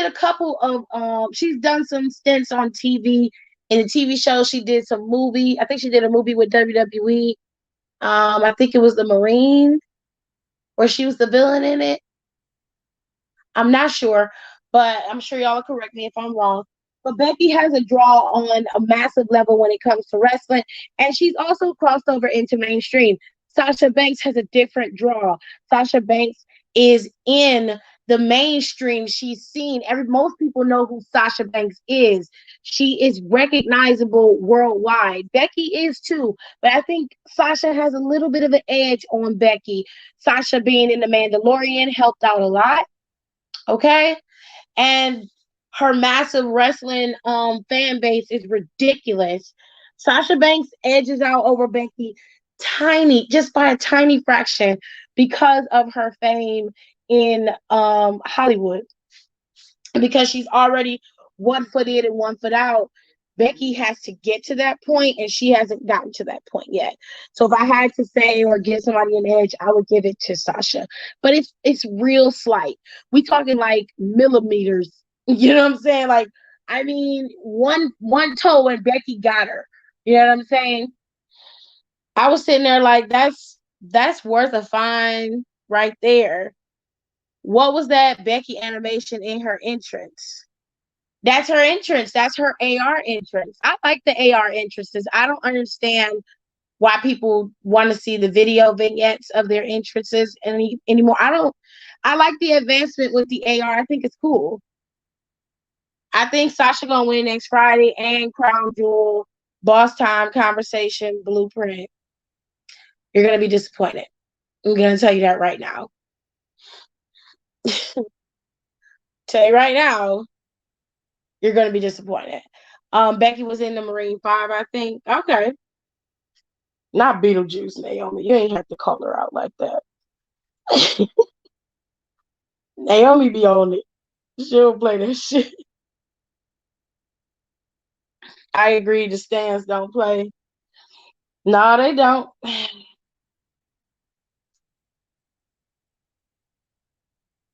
[SPEAKER 1] a couple of she's done some stints on TV. In the TV show, she did some movie. I think she did a movie with WWE. I think it was The Marine, where she was the villain in it. I'm not sure, but I'm sure y'all will correct me if I'm wrong. But Becky has a draw on a massive level when it comes to wrestling, and she's also crossed over into mainstream. Sasha Banks has a different draw. Sasha Banks is in the mainstream. She's seen. Most people know who Sasha Banks is. She is recognizable worldwide. Becky is too, but I think Sasha has a little bit of an edge on Becky. Sasha being in The Mandalorian helped out a lot. Okay. And her massive wrestling fan base is ridiculous. Sasha Banks edges out over Becky just by a tiny fraction, because of her fame in Hollywood. Because she's already 1 foot in and 1 foot out. Becky has to get to that point, and she hasn't gotten to that point yet. So if I had to say or give somebody an edge, I would give it to Sasha. But it's real slight. We talking like millimeters. You know what I'm saying? Like, I mean, one toe and Becky got her. You know what I'm saying? I was sitting there like, that's worth a fine right there. What was that Becky animation in her entrance? That's her entrance. That's her AR entrance. I like the AR entrances. I don't understand why people want to see the video vignettes of their entrances anymore. I like the advancement with the AR. I think it's cool. I think Sasha gonna win next Friday, and Crown Jewel, Boss Time, Conversation, Blueprint. You're gonna be disappointed. I'm gonna tell you that right now. Tell you right now, you're going to be disappointed. Becky was in the Marine 5, I think. Okay. Not Beetlejuice, Naomi. You ain't have to call her out like that. Naomi be on it. She'll play that shit. I agree, the stands don't play. No, they don't.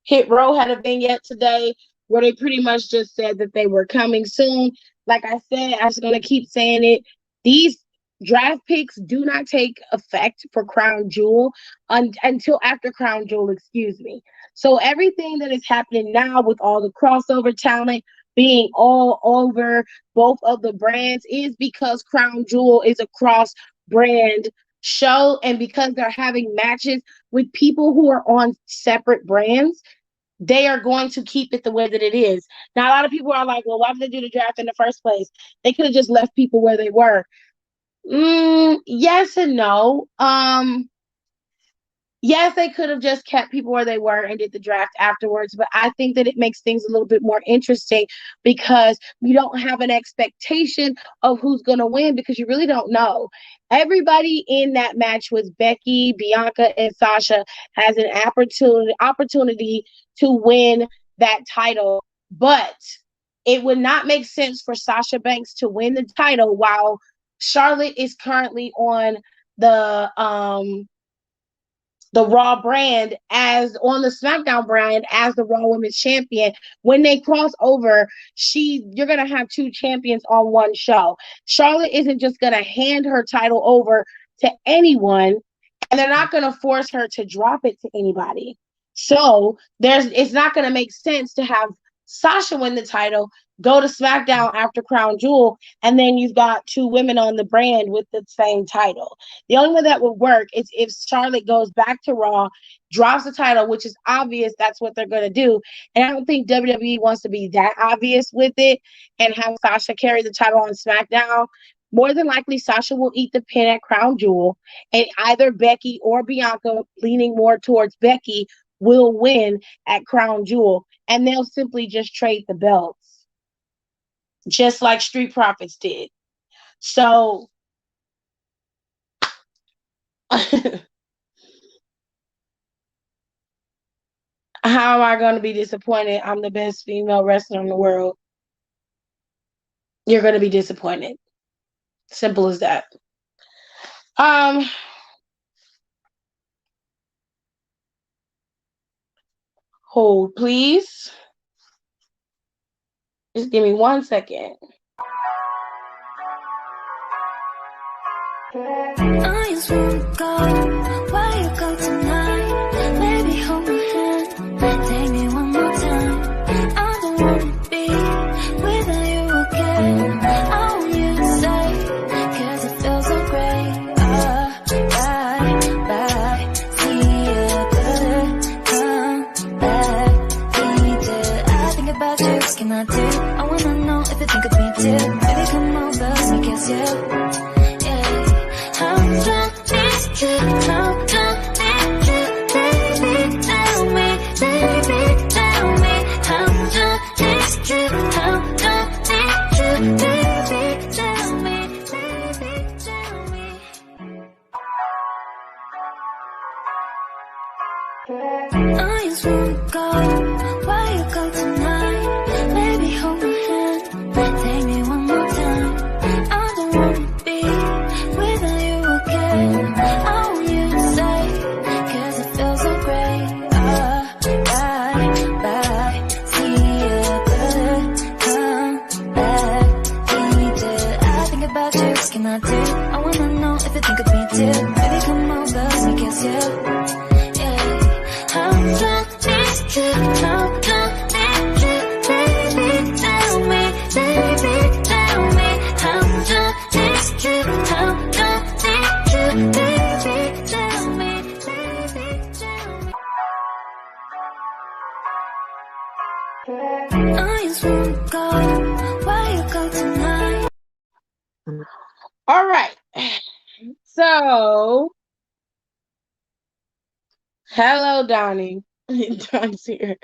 [SPEAKER 1] Hit Row had a vignette today where they pretty much just said that they were coming soon. Like I said, I was going to keep saying it. These draft picks do not take effect for Crown Jewel until after Crown Jewel, excuse me. So everything that is happening now with all the crossover talent being all over both of the brands is because Crown Jewel is a cross brand show, and because they're having matches with people who are on separate brands, they are going to keep it the way that it is. Now, a lot of people are like, well, why did they do the draft in the first place? They could have just left people where they were. Yes and no. Yes, they could have just kept people where they were and did the draft afterwards, but I think that it makes things a little bit more interesting because we don't have an expectation of who's going to win because you really don't know. Everybody in that match with Becky, Bianca, and Sasha has an opportunity to win that title, but it would not make sense for Sasha Banks to win the title while Charlotte is currently on the Raw brand as on the Smackdown brand as the Raw Women's Champion. When they cross over, you're gonna have two champions on one show. Charlotte isn't just gonna hand her title over to anyone, and they're not gonna force her to drop it to anybody. So it's not gonna make sense to have Sasha win the title, go to SmackDown after Crown Jewel, and then you've got two women on the brand with the same title. The only way that would work is if Charlotte goes back to Raw, drops the title, which is obvious that's what they're going to do. And I don't think WWE wants to be that obvious with it and have Sasha carry the title on SmackDown. More than likely, Sasha will eat the pin at Crown Jewel, and either Becky or Bianca, leaning more towards Becky, will win at Crown Jewel, and they'll simply just trade the belts, just like Street Profits did. So how am I going to be disappointed? I'm the best female wrestler in the world. You're going to be disappointed. Simple as that. Hold, please. Just give me 1 second.
[SPEAKER 2] I just wanna go where you go tonight. Baby, hold my hand, take me one more time. I don't wanna be without you again. I want you to stay, 'cause it feels so great. Bye, see you good, come back, need it. I think about you, what can I do? I wanna know if you think of me too. Baby, come over, let me kiss you. I just wanna go where you go tonight. Baby, hold my hand, take me one more time. I don't wanna be without you again. I want you to stay, 'cause it feels so great. Bye, see you good, come back, need it. I think about you, what can I do? I wanna know if you think of me too. Baby, come over, let me kiss you. I just wanna go where you go tonight.
[SPEAKER 1] All right. So, hello, Donnie. Donnie's here.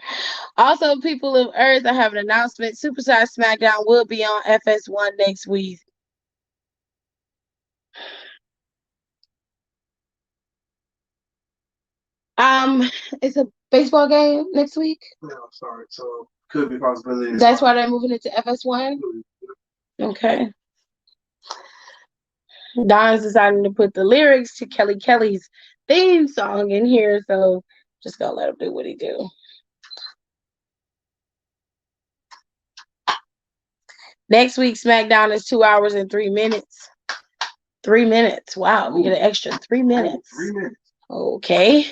[SPEAKER 1] Also, people of Earth, I have an announcement. Superstar Smackdown will be on FS1 next week. It's a baseball game next week.
[SPEAKER 5] No, sorry. So could be a possibility.
[SPEAKER 1] That's why they're moving it to FS1. Okay. Don's deciding to put the lyrics to Kelly Kelly's theme song in here, so just gonna let him do what he do. Next week, SmackDown is 2 hours and 3 minutes. 3 minutes. Wow, we get an extra 3 minutes.
[SPEAKER 5] 3 minutes.
[SPEAKER 1] Okay.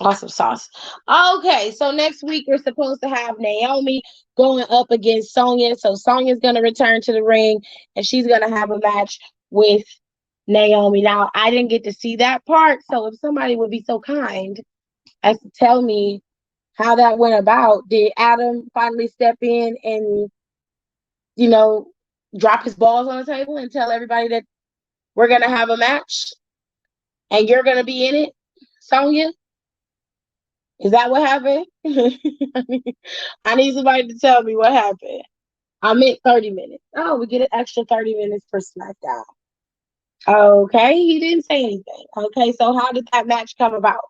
[SPEAKER 1] Awesome sauce. Okay, so next week we're supposed to have Naomi going up against Sonya. So Sonya's gonna return to the ring and she's gonna have a match with Naomi. Now I didn't get to see that part, so if somebody would be so kind as to tell me how that went about. Did Adam finally step in and, you know, drop his balls on the table and tell everybody that we're gonna have a match and you're gonna be in it, Sonya? Is that what happened? I need somebody to tell me what happened. I meant 30 minutes. Oh, we get an extra 30 minutes for SmackDown. Okay, he didn't say anything. Okay, so how did that match come about?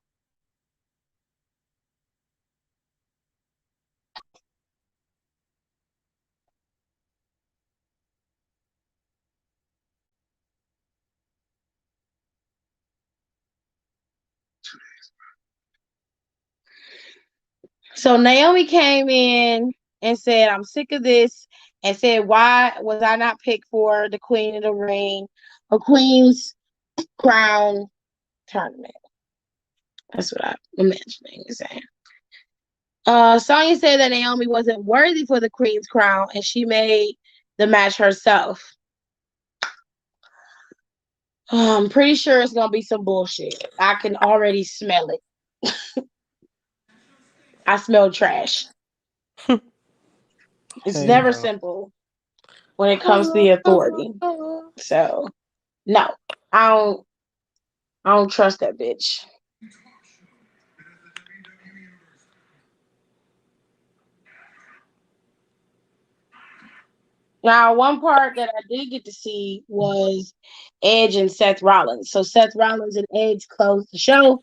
[SPEAKER 1] So Naomi came in and said, I'm sick of this, and said, why was I not picked for the Queen of the Ring, a Queen's Crown tournament? That's what I'm imagining you saying. Sonya said that Naomi wasn't worthy for the Queen's Crown, and she made the match herself. I'm pretty sure it's gonna be some bullshit. I can already smell it. I smell trash. It's
[SPEAKER 6] Hey,
[SPEAKER 1] never
[SPEAKER 6] no.
[SPEAKER 1] simple when it comes to the authority. So no, I don't. I don't trust that bitch. Now, one part that I did get to see was Edge and Seth Rollins. So Seth Rollins and Edge closed the show.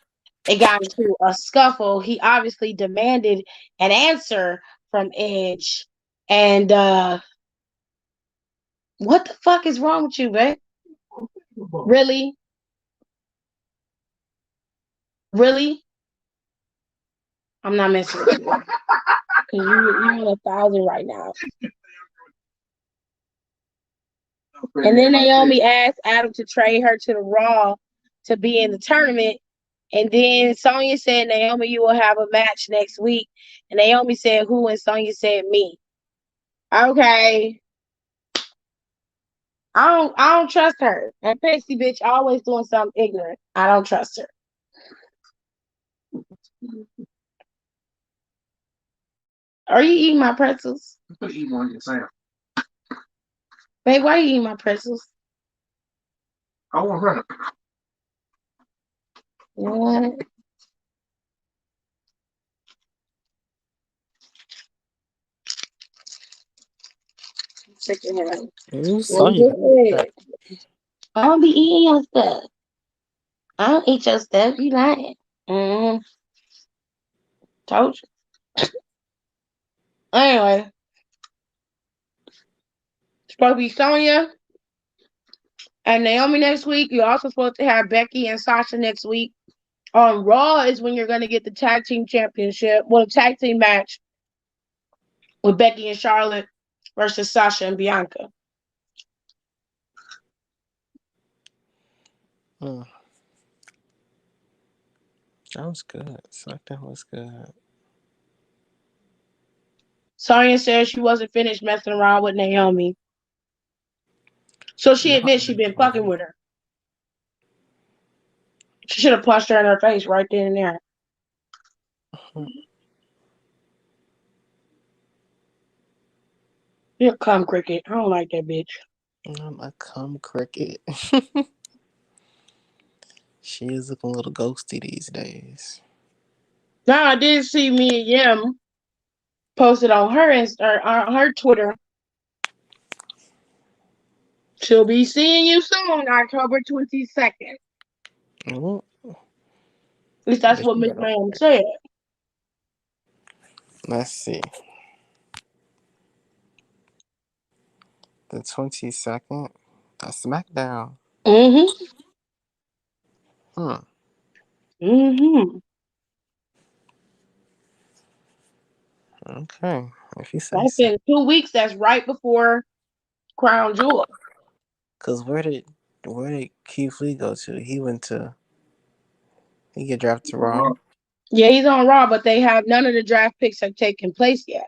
[SPEAKER 1] It got into a scuffle. He obviously demanded an answer from Edge. And what the fuck is wrong with you, babe? Really? Really? I'm not messing with you. Because you're on 1,000 right now. And then Naomi asked Adam to trade her to the Raw to be in the tournament. And then Sonya said, Naomi, you will have a match next week. And Naomi said, who? And Sonya said, me. Okay. I don't trust her. That Pixie bitch always doing something ignorant. I don't trust her. Are you eating my pretzels?
[SPEAKER 5] I'm gonna eat one yourself.
[SPEAKER 1] Babe, why are you eating my pretzels?
[SPEAKER 5] I want runner.
[SPEAKER 1] You know what? Chicken head.
[SPEAKER 6] Ooh,
[SPEAKER 1] Well,
[SPEAKER 6] Sonya.
[SPEAKER 1] good. I don't be eating your stuff. I don't eat your stuff. You lying. Mm-hmm. Told you. Anyway, it's supposed to be Sonya and Naomi next week. You're also supposed to have Becky and Sasha next week. On Raw is when you're going to get the tag team championship. Well, tag team match with Becky and Charlotte versus Sasha and Bianca.
[SPEAKER 6] Mm, that was good. Smackdown was good.
[SPEAKER 1] Sonya said she wasn't finished messing around with Naomi. So she
[SPEAKER 6] No,
[SPEAKER 1] admits she been fucking with her. She should have punched her in her face right then and there. Here come Cricket. I don't like that bitch.
[SPEAKER 6] I'm a cum cricket. She is looking a little ghosty these days.
[SPEAKER 1] Now I did see Mia Yim posted on her on her Twitter. She'll be seeing you soon, October 22nd.
[SPEAKER 6] Mm,
[SPEAKER 1] At least that's
[SPEAKER 6] but
[SPEAKER 1] what
[SPEAKER 6] she
[SPEAKER 1] Miss
[SPEAKER 6] got a-
[SPEAKER 1] Ma'am said.
[SPEAKER 6] Let's see. The 22nd. That's SmackDown.
[SPEAKER 1] Mm-hmm.
[SPEAKER 6] Hmm.
[SPEAKER 1] Mm-hmm.
[SPEAKER 6] Okay. If you say
[SPEAKER 1] That's
[SPEAKER 6] so.
[SPEAKER 1] in 2 weeks. That's right before Crown Jewel.
[SPEAKER 6] Cause where did Keith Lee go to? He get drafted to Raw.
[SPEAKER 1] Yeah, he's on Raw, but they have none of the draft picks have taken place yet.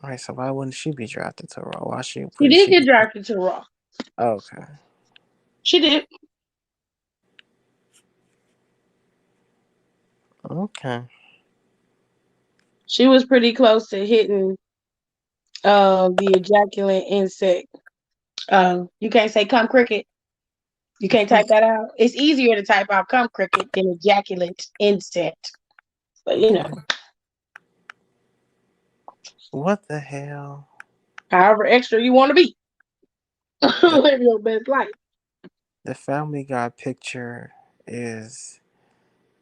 [SPEAKER 6] All right, so why wouldn't she be drafted to Raw? Why she?
[SPEAKER 1] She
[SPEAKER 6] Where
[SPEAKER 1] did
[SPEAKER 6] she?
[SPEAKER 1] get drafted to Raw.
[SPEAKER 6] Okay.
[SPEAKER 1] She did.
[SPEAKER 6] Okay.
[SPEAKER 1] She was pretty close to hitting the ejaculate insect. You can't say "come cricket." You can't type that out. It's easier to type out "come cricket" than ejaculate insect. But you know,
[SPEAKER 6] What the hell?
[SPEAKER 1] however extra you want to be,
[SPEAKER 6] The,
[SPEAKER 1] live your best life.
[SPEAKER 6] the Family Guy picture is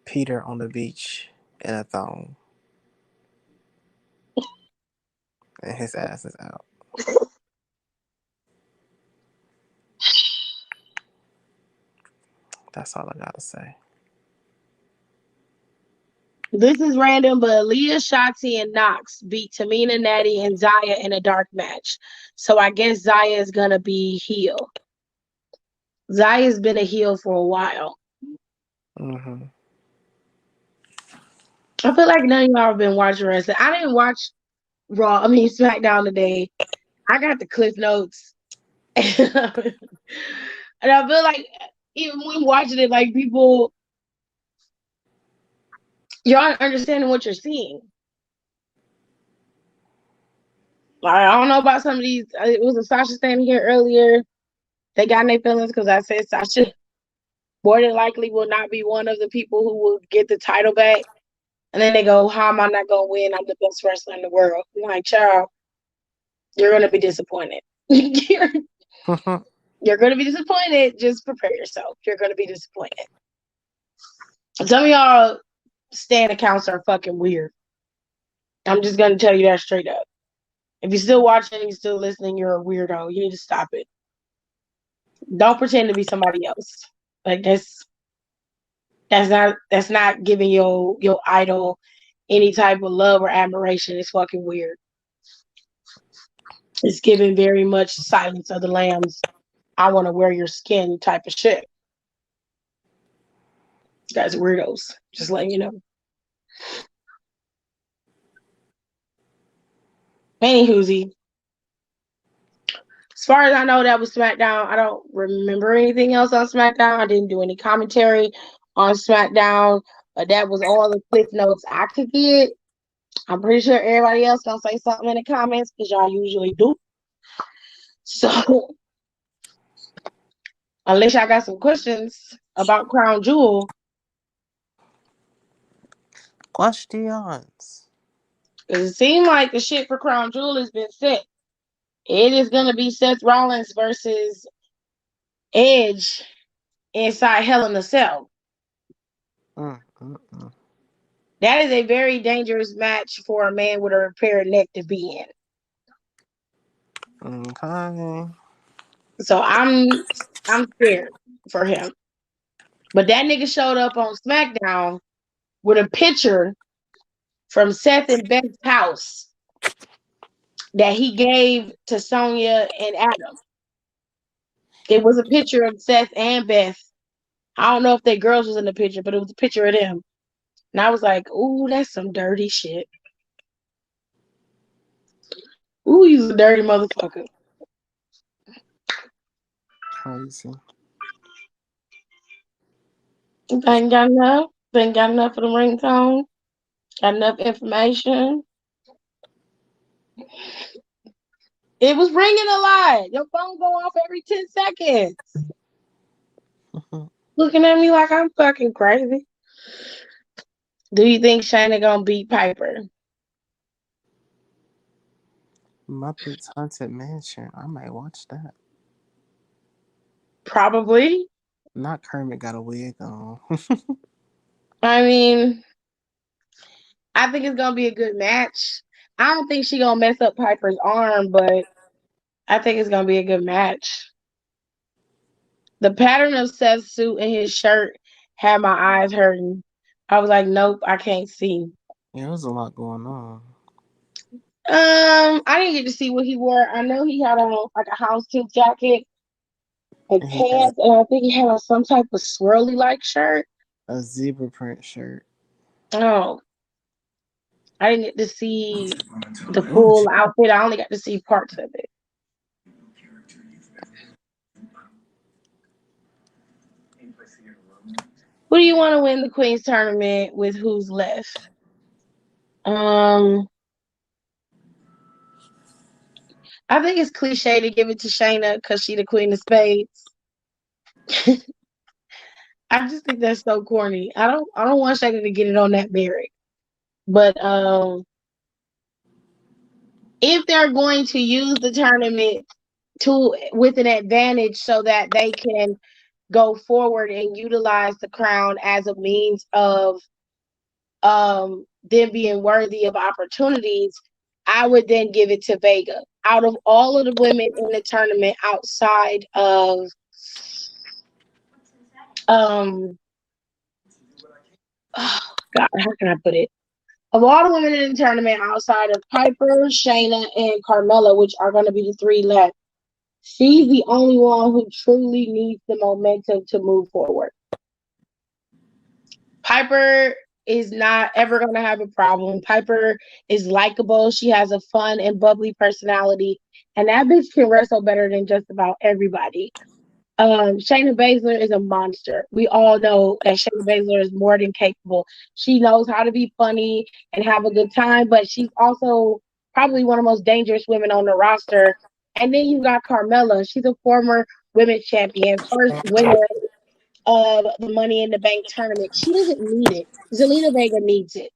[SPEAKER 6] Peter on the beach in a thong, and his ass is out. That's all I gotta say.
[SPEAKER 1] This is random, but Leah, Shotzi, and Knox beat Tamina, Natty, and Zaya in a dark match. So I guess Zaya is gonna be heel. Zaya's been a heel for a while.
[SPEAKER 6] Mm-hmm.
[SPEAKER 1] I feel like none of y'all have been watching wrestling. I didn't watch Raw. I mean SmackDown today. I got the Cliff Notes, and I feel like even when watching it, like people, y'all aren't understanding what you're seeing. Like, I don't know about some of these. It was a Sasha standing here earlier. They got in their feelings because I said Sasha more than likely will not be one of the people who will get the title back. And then they go, "How am I not gonna win? I'm the best wrestler in the world." I'm like, child, you're gonna be disappointed. You're gonna be disappointed. Just prepare yourself. You're gonna be disappointed. Some of y'all stand accounts are fucking weird. I'm just gonna tell you that straight up. If you're still watching, you're still listening, you're a weirdo. You need to stop it. Don't pretend to be somebody else. Like that's not giving your idol any type of love or admiration. It's fucking weird. It's giving very much Silence of the Lambs. I want to wear your skin type of shit. You guys are weirdos. Just letting you know. Anywhoosy. As far as I know, that was SmackDown. I don't remember anything else on SmackDown. I didn't do any commentary on SmackDown. That was all the cliff notes I could get. I'm pretty sure everybody else gonna say something in the comments because y'all usually do. So unless y'all got some questions about Crown Jewel,
[SPEAKER 6] Questions.
[SPEAKER 1] because it seemed like the shit for Crown Jewel has been set. It is gonna be Seth Rollins versus Edge inside Hell in a Cell.
[SPEAKER 6] Mm.
[SPEAKER 1] That is a very dangerous match for a man with a repaired neck to be in.
[SPEAKER 6] Okay.
[SPEAKER 1] So I'm scared for him. But that nigga showed up on SmackDown with a picture from Seth and Beth's house that he gave to Sonya and Adam. It was a picture of Seth and Beth. I don't know if their girls was in the picture, but it was a picture of them. And I was like, ooh, that's some dirty shit. Ooh, he's a dirty motherfucker.
[SPEAKER 6] Crazy.
[SPEAKER 1] Ain't got enough. Ain't got enough for the ringtone. Got enough information. It was ringing a lot. Your phone go off every 10 seconds. Looking at me like I'm fucking crazy. Do you think Shayna gonna beat Piper?
[SPEAKER 6] Muppets Haunted Mansion. I might watch that.
[SPEAKER 1] Probably.
[SPEAKER 6] Not Kermit got a wig on.
[SPEAKER 1] I mean, I think it's gonna be a good match. I don't think she gonna mess up Piper's arm, but I think it's gonna be a good match. The pattern of Seth's suit and his shirt had my eyes hurting. I was like, nope, I can't see.
[SPEAKER 6] Yeah, there's a lot going on.
[SPEAKER 1] I didn't get to see what he wore. I know he had on like a houndstooth jacket and
[SPEAKER 6] And he had
[SPEAKER 1] pants, and I think he had on some type of swirly like shirt.
[SPEAKER 6] a zebra print shirt.
[SPEAKER 1] Oh, I didn't get to see the full outfit. I only got to see parts of it. Who do you want to win the Queen's tournament with? Who's left? I think it's cliche to give it to Shayna because she the Queen of Spades. I just think that's so corny. I don't want Shayna to get it on that merit. But if they're going to use the tournament to with an advantage so that they can go forward and utilize the crown as a means of them being worthy of opportunities, I would then give it to Vega. Out of all of the women in the tournament outside of oh God, how can I put it? Of all the women in the tournament outside of Piper, Shayna, and Carmella, which are going to be the three left, she's the only one who truly needs the momentum to move forward. Piper is not ever going to have a problem. Piper is likable. She has a fun and bubbly personality. And that bitch can wrestle better than just about everybody. Shayna Baszler is a monster. We all know that Shayna Baszler is more than capable. She knows how to be funny and have a good time, but she's also probably one of the most dangerous women on the roster. And then you got Carmella. She's a former women's champion, first winner of the Money in the Bank tournament. She doesn't need it. Zelina Vega needs it.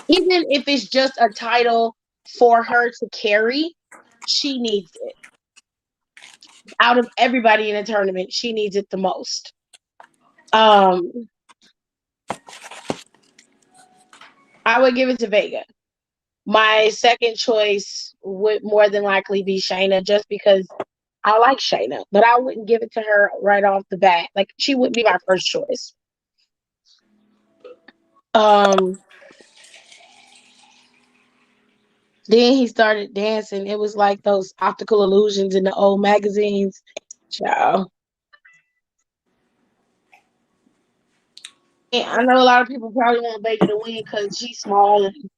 [SPEAKER 1] Even if it's just a title for her to carry, she needs it. Out of everybody in the tournament, she needs it the most. I would give it to Vega. My second choice would more than likely be Shayna, just because I like Shayna, but I wouldn't give it to her right off the bat. Like, she wouldn't be my first choice. Then he started dancing. It was like those optical illusions in the old magazines. Ciao. And I know a lot of people probably want Vega to win because she's small and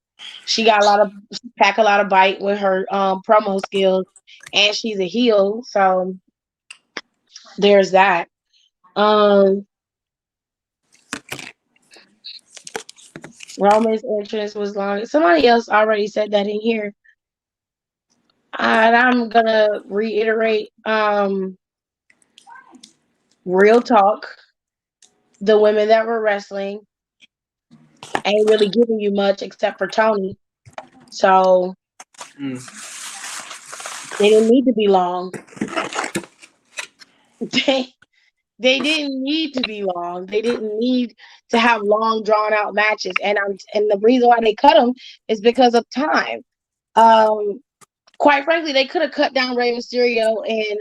[SPEAKER 1] she pack a lot of bite with her promo skills, and she's a heel, so there's that. Roman's entrance was long. Somebody else already said that in here. And I'm gonna reiterate, real talk. The women that were wrestling ain't really giving you much except for Tony. So they didn't need to be long. They didn't need to be long. They didn't need to have long, drawn out matches. And the reason why they cut them is because of time. Quite frankly, they could have cut down Rey Mysterio and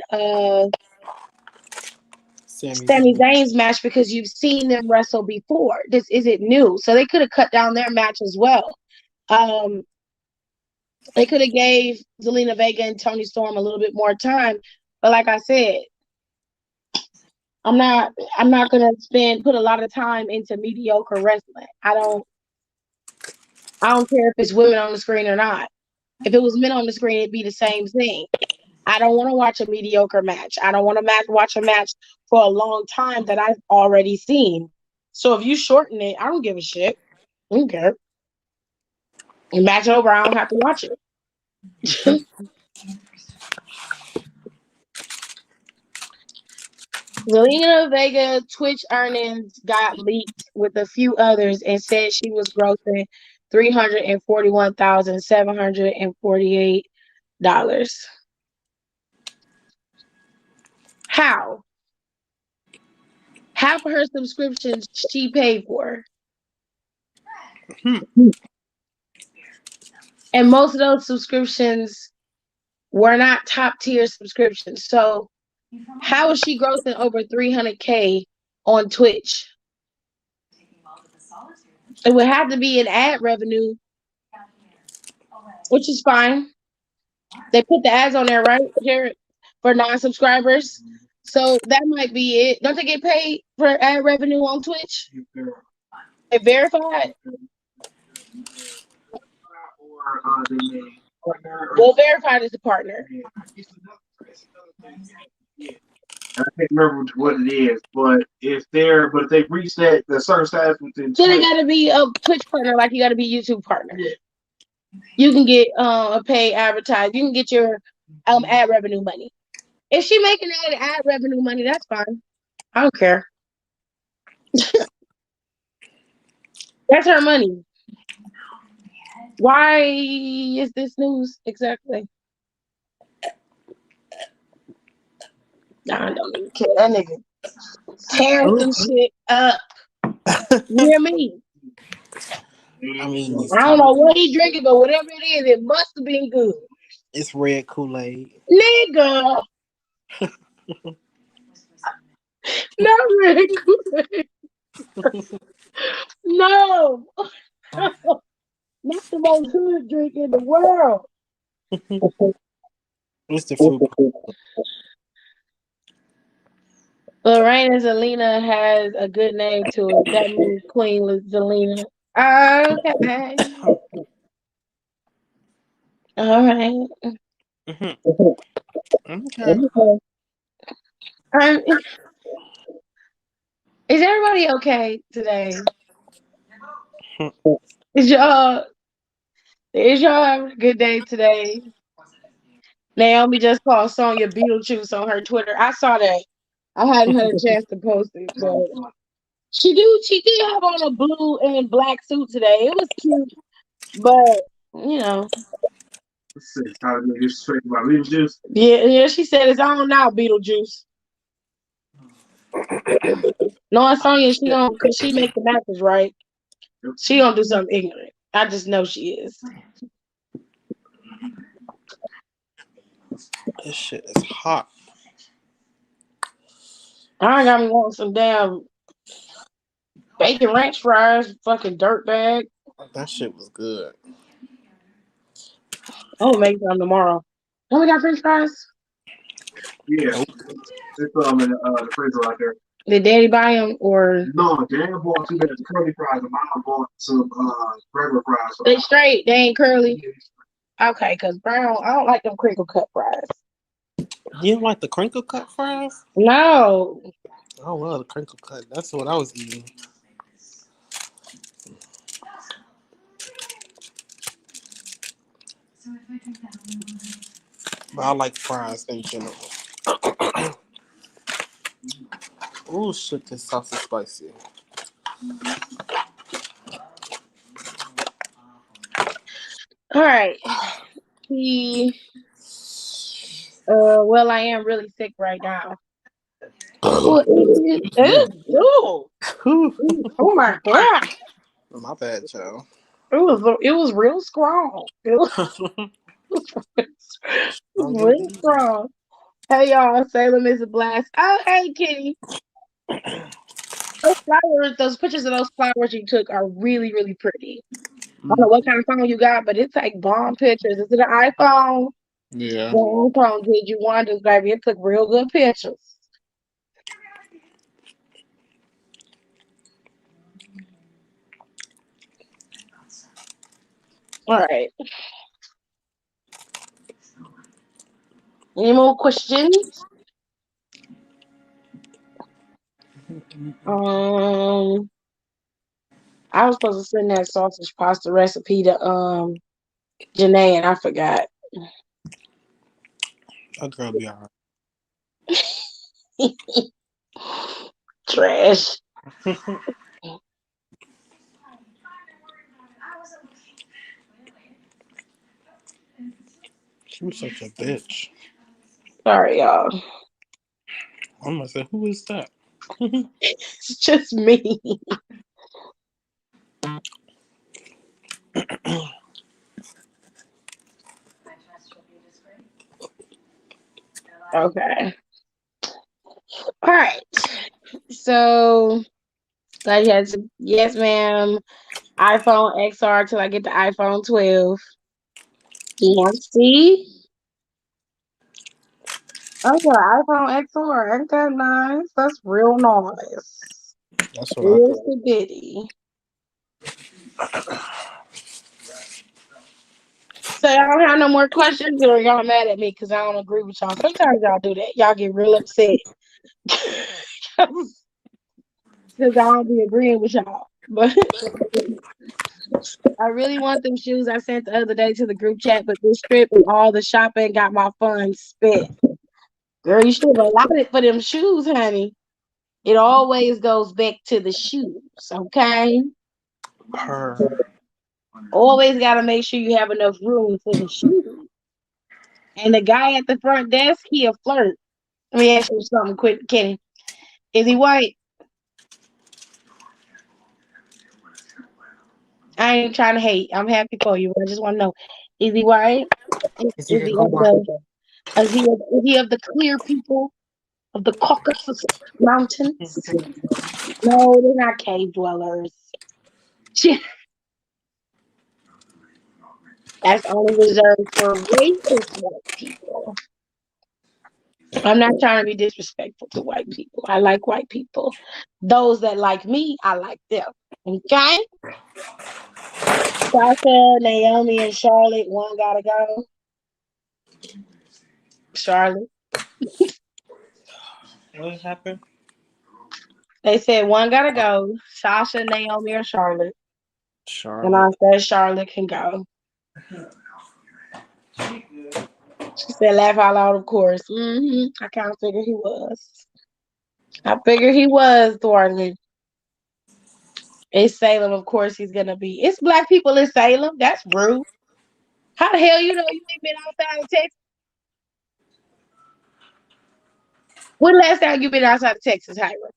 [SPEAKER 1] Sami Zayn's match because you've seen them wrestle before. This isn't new. So they could have cut down their match as well. They could have gave Zelina Vega and Toni Storm a little bit more time. But like I said, I'm not gonna put a lot of time into mediocre wrestling. I don't care if it's women on the screen or not. If it was men on the screen, it'd be the same thing. I don't want to watch a mediocre match. I don't want to watch a match for a long time that I've already seen. So if you shorten it, I don't give a shit. I don't care. The match over, I don't have to watch it. Zelina Vega Twitch earnings got leaked with a few others and said she was grossing $341,748. How? Half of her subscriptions she paid for. And most of those subscriptions were not top tier subscriptions. So how is she grossing over 300K on Twitch? It would have to be an ad revenue, which is fine. They put the ads on there, right, Jared, for non-subscribers. So that might be it. Don't they get paid for ad revenue on Twitch? It verified.
[SPEAKER 5] Or they may partner.
[SPEAKER 1] Well, verified is the partner.
[SPEAKER 5] Yeah. I can't remember what it is, but if they reach that certain status within
[SPEAKER 1] Then it
[SPEAKER 5] Twitch,
[SPEAKER 1] gotta be a Twitch partner, like you gotta be YouTube partner.
[SPEAKER 5] yeah.
[SPEAKER 1] You can get a paid advertise. You can get your ad revenue money. If she making ad revenue money, that's fine. I don't care. That's her money. Why is this news exactly? I don't even care. That nigga tearing some shit up. You hear me?
[SPEAKER 6] I mean, he's
[SPEAKER 1] I don't know
[SPEAKER 6] talking.
[SPEAKER 1] what he drinking, but whatever it is, it must have been good.
[SPEAKER 6] It's red Kool-Aid.
[SPEAKER 1] Nigga. Not red Kool-Aid. No. Not the most good drink in the world.
[SPEAKER 6] It's the fruit.
[SPEAKER 1] Lorraine Zelina has a good name to it. That means Queen Zelina. Okay. All right.
[SPEAKER 6] Okay.
[SPEAKER 1] Um, is everybody okay today? Is y'all having a good day today? Naomi just called Sonya Beetlejuice on her Twitter. I saw that. I hadn't had a chance to post it, but she did have on a blue and black suit today. It was cute, but you know.
[SPEAKER 5] Let's see. How to get straight about Beetlejuice.
[SPEAKER 1] Yeah, she said it's on now, Beetlejuice. Knowing Sonya, cause she make the matches, right? She gonna do something ignorant. I just know she is.
[SPEAKER 6] This shit is hot.
[SPEAKER 1] I got me wanting some damn bacon ranch fries, fucking dirtbag.
[SPEAKER 6] That shit was good.
[SPEAKER 1] I'm gonna make some tomorrow. Oh, we got French fries.
[SPEAKER 5] Yeah. It's in the freezer right there.
[SPEAKER 1] Did Daddy buy them or?
[SPEAKER 5] No, Daniel bought two bags of curly fries, and Mama bought some regular fries.
[SPEAKER 1] They straight. They ain't curly. Okay, cause brown. I don't like them crinkle cut fries.
[SPEAKER 6] You don't like the crinkle cut fries?
[SPEAKER 1] No.
[SPEAKER 6] I love the crinkle cut. That's what I was eating. But I like fries in general. Oh shit, this sauce is spicy.
[SPEAKER 1] All right. Well, I am really sick right now. Oh my god!
[SPEAKER 6] My bad, Joe.
[SPEAKER 1] It was real strong. It was real strong. Hey y'all, Salem is a blast. Oh hey Kitty. Those flowers, those pictures of those flowers you took are really, really pretty. I don't know what kind of phone you got, but it's like bomb pictures. Is it an iPhone?
[SPEAKER 6] Yeah.
[SPEAKER 1] The iPhone did you wonders, baby. It took real good pictures. All right. Any more questions? I was supposed to send that sausage pasta recipe to Janae and I forgot.
[SPEAKER 6] That girl be alright.
[SPEAKER 1] Trash.
[SPEAKER 6] She was such a bitch.
[SPEAKER 1] Sorry, y'all.
[SPEAKER 6] I'm gonna say, who is that?
[SPEAKER 1] It's just me. Okay. All right. So glad you had some, yes, ma'am. iPhone XR till I get the iPhone 12. Yeah, see? Okay, iPhone XR. Ain't that nice? That's real nice.
[SPEAKER 6] That's what I
[SPEAKER 1] Real
[SPEAKER 6] thought.
[SPEAKER 1] stupidity. So y'all don't have no more questions, or y'all mad at me because I don't agree with y'all? Sometimes y'all do that. Y'all get real upset because I don't be agreeing with y'all. But I really want them shoes I sent the other day to the group chat, but this trip and all the shopping got my funds spent. Girl, you should have allotted for them shoes, honey. It always goes back to the shoes, okay?
[SPEAKER 6] Her.
[SPEAKER 1] Always got to make sure you have enough room for the shoes. And the guy at the front desk, he a flirt. Let me ask you something quick, Kenny. Is he white? I ain't trying to hate. I'm happy for you. I just want to know: is he white? Is
[SPEAKER 6] Is he
[SPEAKER 1] he
[SPEAKER 6] gonna
[SPEAKER 1] of
[SPEAKER 6] come on?
[SPEAKER 1] the? Is he of the clear people of the Caucasus Mountains? No, they're not cave dwellers. That's only reserved for racist white people. I'm not trying to be disrespectful to white people. I like white people. Those that like me, I like them. Okay? Sasha, Naomi, and Charlotte, one gotta go. Charlotte.
[SPEAKER 6] What happened?
[SPEAKER 1] They said one gotta go. Sasha, Naomi, or Charlotte. And I
[SPEAKER 6] Charlotte.
[SPEAKER 1] said Charlotte can go. She said laugh out loud, of course. I kind of figured he was. I figured he was, Thornton. It's Salem, of course he's gonna be. It's black people in Salem. That's rude. How the hell you know you ain't been outside of Texas? When last time you been outside of Texas, Hyra?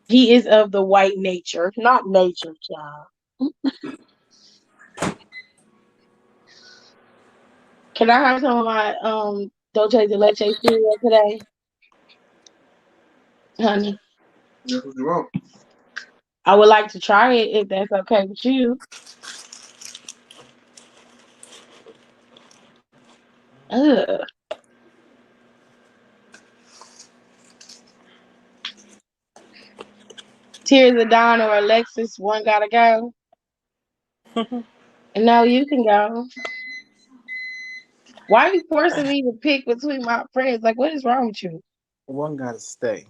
[SPEAKER 1] He is of the white nature, not nature, child. Can I have some of my dolce de leche cereal today, honey?
[SPEAKER 5] That's what you want.
[SPEAKER 1] I would like to try it if that's okay with you. Ugh. Tears of Dawn or Alexis, one gotta go. No, you can go. Why are you forcing me to pick between my friends? Like, what is wrong with you?
[SPEAKER 6] One gotta stay.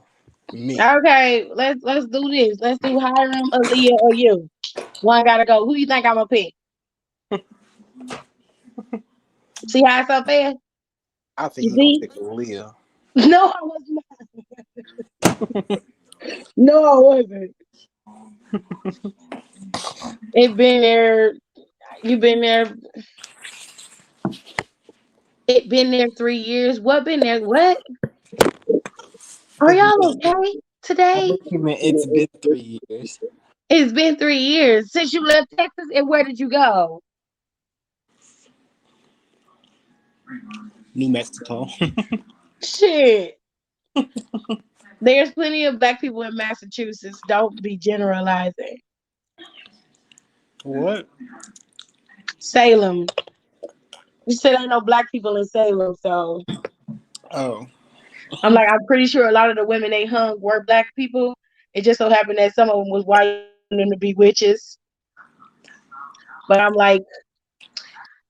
[SPEAKER 6] Me.
[SPEAKER 1] Okay, let's do this. Let's do Hiram, Aaliyah, or you. One gotta go. Who you think I'm gonna pick? See how it's unfair?
[SPEAKER 6] I think
[SPEAKER 1] You
[SPEAKER 6] you're gonna
[SPEAKER 1] see?
[SPEAKER 6] pick Leah.
[SPEAKER 1] No, I was not. No, I wasn't. It been there. You been there. It been there 3 years. What been there? What? Are
[SPEAKER 6] What you
[SPEAKER 1] y'all
[SPEAKER 6] mean?
[SPEAKER 1] okay today?
[SPEAKER 6] It's been 3 years.
[SPEAKER 1] It's been 3 years since you left Texas. And where did you go?
[SPEAKER 6] New Mexico.
[SPEAKER 1] Shit. There's plenty of black people in Massachusetts. Don't be generalizing.
[SPEAKER 6] What?
[SPEAKER 1] Salem. You said ain't no black people in Salem, so
[SPEAKER 6] Oh.
[SPEAKER 1] I'm pretty sure a lot of the women they hung were black people. It just so happened that some of them was white and them to be witches. But I'm like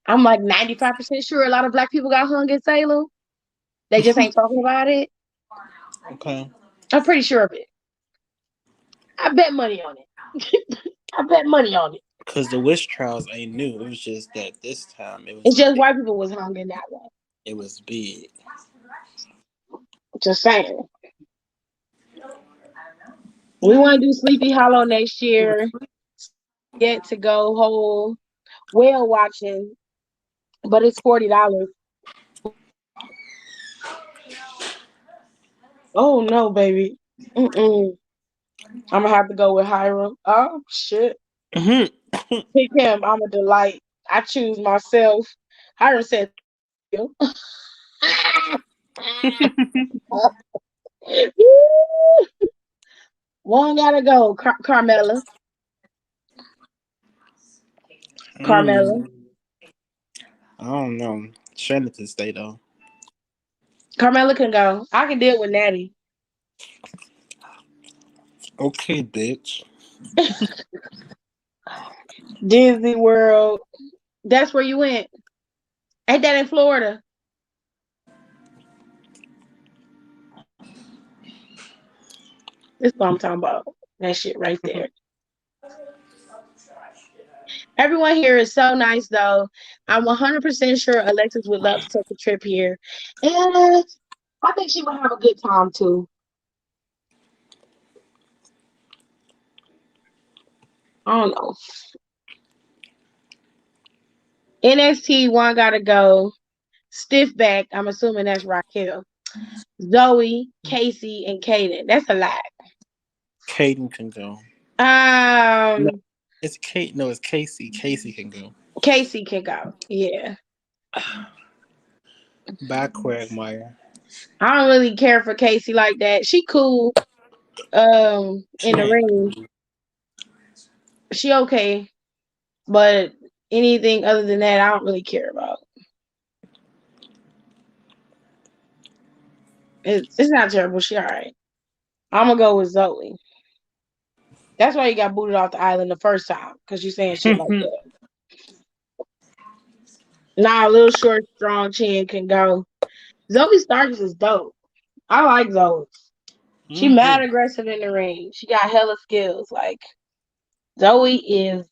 [SPEAKER 1] 95% sure a lot of black people got hung in Salem. They just ain't talking about it.
[SPEAKER 6] Okay.
[SPEAKER 1] I'm pretty sure of it. I bet money on it. I bet money on it.
[SPEAKER 6] Because the witch trials ain't new. It was just that this time it was
[SPEAKER 1] It's just
[SPEAKER 6] big.
[SPEAKER 1] white people was hung in that one.
[SPEAKER 6] It was big.
[SPEAKER 1] Just saying. We want to do Sleepy Hollow next year. Get to go whole whale watching, but it's $40. Oh no, baby. Mm-mm. I'm gonna have to go with Hiram. Oh shit.
[SPEAKER 6] Mm-hmm.
[SPEAKER 1] Pick him. I'm a delight. I choose myself. Hiram said you. One gotta go. Carmela. Carmela.
[SPEAKER 6] I don't know. Shannon can stay though.
[SPEAKER 1] Carmela can go. I can deal with Natty.
[SPEAKER 6] Okay, bitch.
[SPEAKER 1] Disney World. That's where you went. Ain't that in Florida? That's what I'm talking about. That shit right there. Everyone here is so nice, though. I'm 100% sure Alexis would love to take a trip here. And I think she would have a good time, too. I don't know. NXT, one gotta go. Stiff back. I'm assuming that's Raquel. Zoe, Casey, and Kaden. That's a lot.
[SPEAKER 6] Caden can go. No,
[SPEAKER 1] Um,
[SPEAKER 6] it's Kate. No, it's Casey. Casey can go.
[SPEAKER 1] Casey can go. Yeah.
[SPEAKER 6] Bye, Quagmire.
[SPEAKER 1] I don't really care for Casey like that. She cool.
[SPEAKER 6] She
[SPEAKER 1] In the
[SPEAKER 6] ain't.
[SPEAKER 1] ring, she okay, but anything other than that, I don't really care about. It's not terrible. She all right. I'm gonna go with Zoe. That's why you got booted off the island the first time because you saying shit like that. Nah, a little short, strong chin can go. Zoe Starks is dope. I like Zoe. She mad aggressive in the ring. She got hella skills. Like Zoe is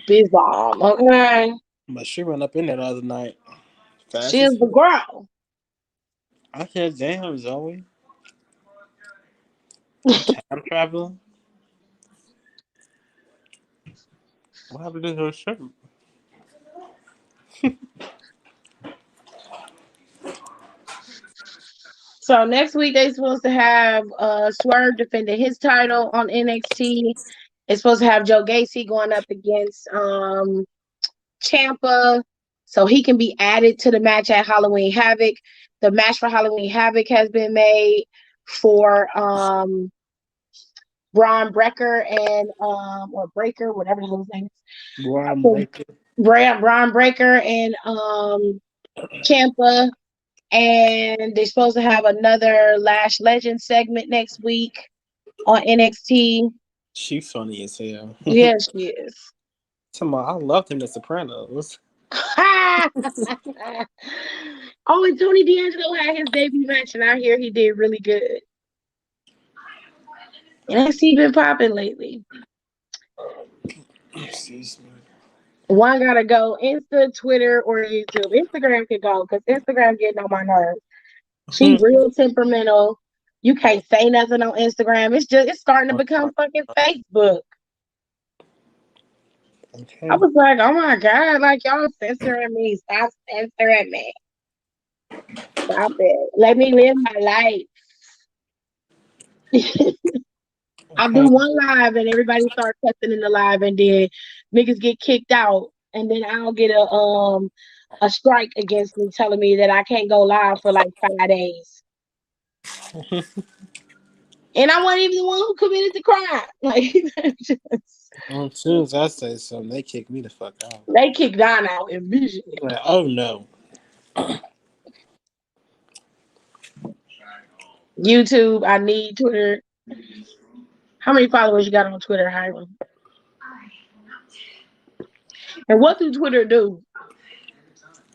[SPEAKER 1] biz bomb. Okay,
[SPEAKER 6] But she ran up in there the other night.
[SPEAKER 1] she
[SPEAKER 6] Fast
[SPEAKER 1] is
[SPEAKER 6] as
[SPEAKER 1] the
[SPEAKER 6] fuck.
[SPEAKER 1] girl.
[SPEAKER 6] I said, damn, Zoe. You time traveling? What happened to her shirt?
[SPEAKER 1] So next week they supposed to have Swerve defending his title on NXT. It's supposed to have Joe Gacy going up against Champa, so he can be added to the match at Halloween Havoc. The match for Halloween Havoc has been made for Braun Breaker and or Breaker, whatever his name
[SPEAKER 6] Brian
[SPEAKER 1] is.
[SPEAKER 6] Breaker.
[SPEAKER 1] Braun Breaker and Champa. And they're supposed to have another Lash Legend segment next week on NXT.
[SPEAKER 6] She funny as hell.
[SPEAKER 1] Yeah, she is.
[SPEAKER 6] I loved him in The Sopranos.
[SPEAKER 1] Oh, and Tony D'Angelo had his debut match, and I hear he did really good. NXT been popping lately.
[SPEAKER 6] Excuse me.
[SPEAKER 1] One gotta go Insta, Twitter, or YouTube. Instagram can go because Instagram getting on my nerves. She real temperamental. You can't say nothing on Instagram. It's starting to become fucking Facebook. I
[SPEAKER 6] Okay.
[SPEAKER 1] was like, oh my God, like y'all censoring me. Stop censoring me. Stop it. Let me live my life. I do
[SPEAKER 6] Okay.
[SPEAKER 1] one live and everybody start cussing in the live and then niggas get kicked out and then I'll get a strike against me telling me that I can't go live for like 5 days. And I wasn't even the one who committed the crime. Like just,
[SPEAKER 6] As soon as I say something, they kick me the fuck out.
[SPEAKER 1] they kicked Don out immediately.
[SPEAKER 6] Like, oh no.
[SPEAKER 1] YouTube, I need Twitter. How many followers you got on Twitter, Hiram? And what do Twitter do?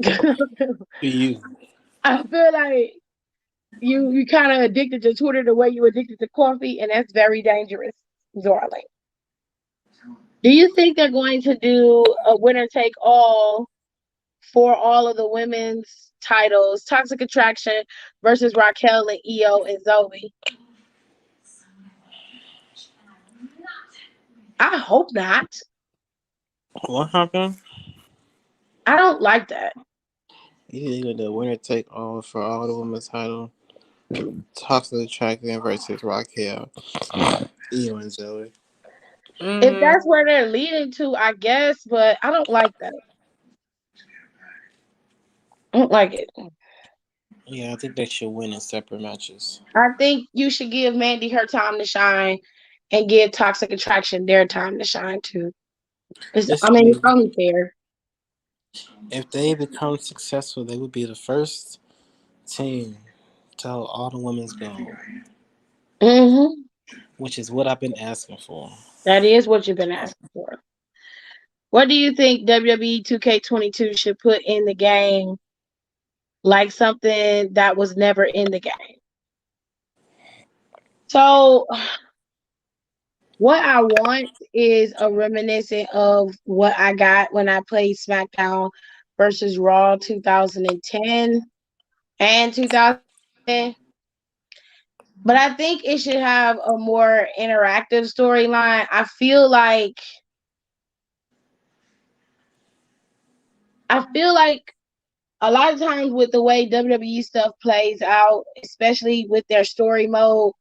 [SPEAKER 6] To you.
[SPEAKER 1] I feel like you kind of addicted to Twitter the way you addicted to coffee, and that's very dangerous, darling. Do you think they're going to do a winner take all for all of the women's titles? Toxic Attraction versus Raquel and Io and Zoe. I hope not.
[SPEAKER 6] What happened?
[SPEAKER 1] I don't like that.
[SPEAKER 6] Either the winner take all for all the women's title. Toxic Attraction versus Raquel. Io and Zoe.
[SPEAKER 1] If that's where they're leading to, I guess, but I don't like that. I don't like it.
[SPEAKER 6] Yeah, I think they should win in separate matches.
[SPEAKER 1] I think you should give Mandy her time to shine and give Toxic Attraction their time to shine too.
[SPEAKER 6] It's
[SPEAKER 1] It's only fair.
[SPEAKER 6] if they become successful, they would be the first team to hold all the women's gold.
[SPEAKER 1] Mm-hmm.
[SPEAKER 6] which is what I've been asking for.
[SPEAKER 1] That is what you've been asking for. What do you think WWE 2K22 should put in the game, like something that was never in the game? So, what I want is a reminiscent of what I got when I played Smackdown versus Raw 2010 and 2010. But I think it should have a more interactive storyline. I feel like a lot of times with the way WWE stuff plays out, especially with their story mode,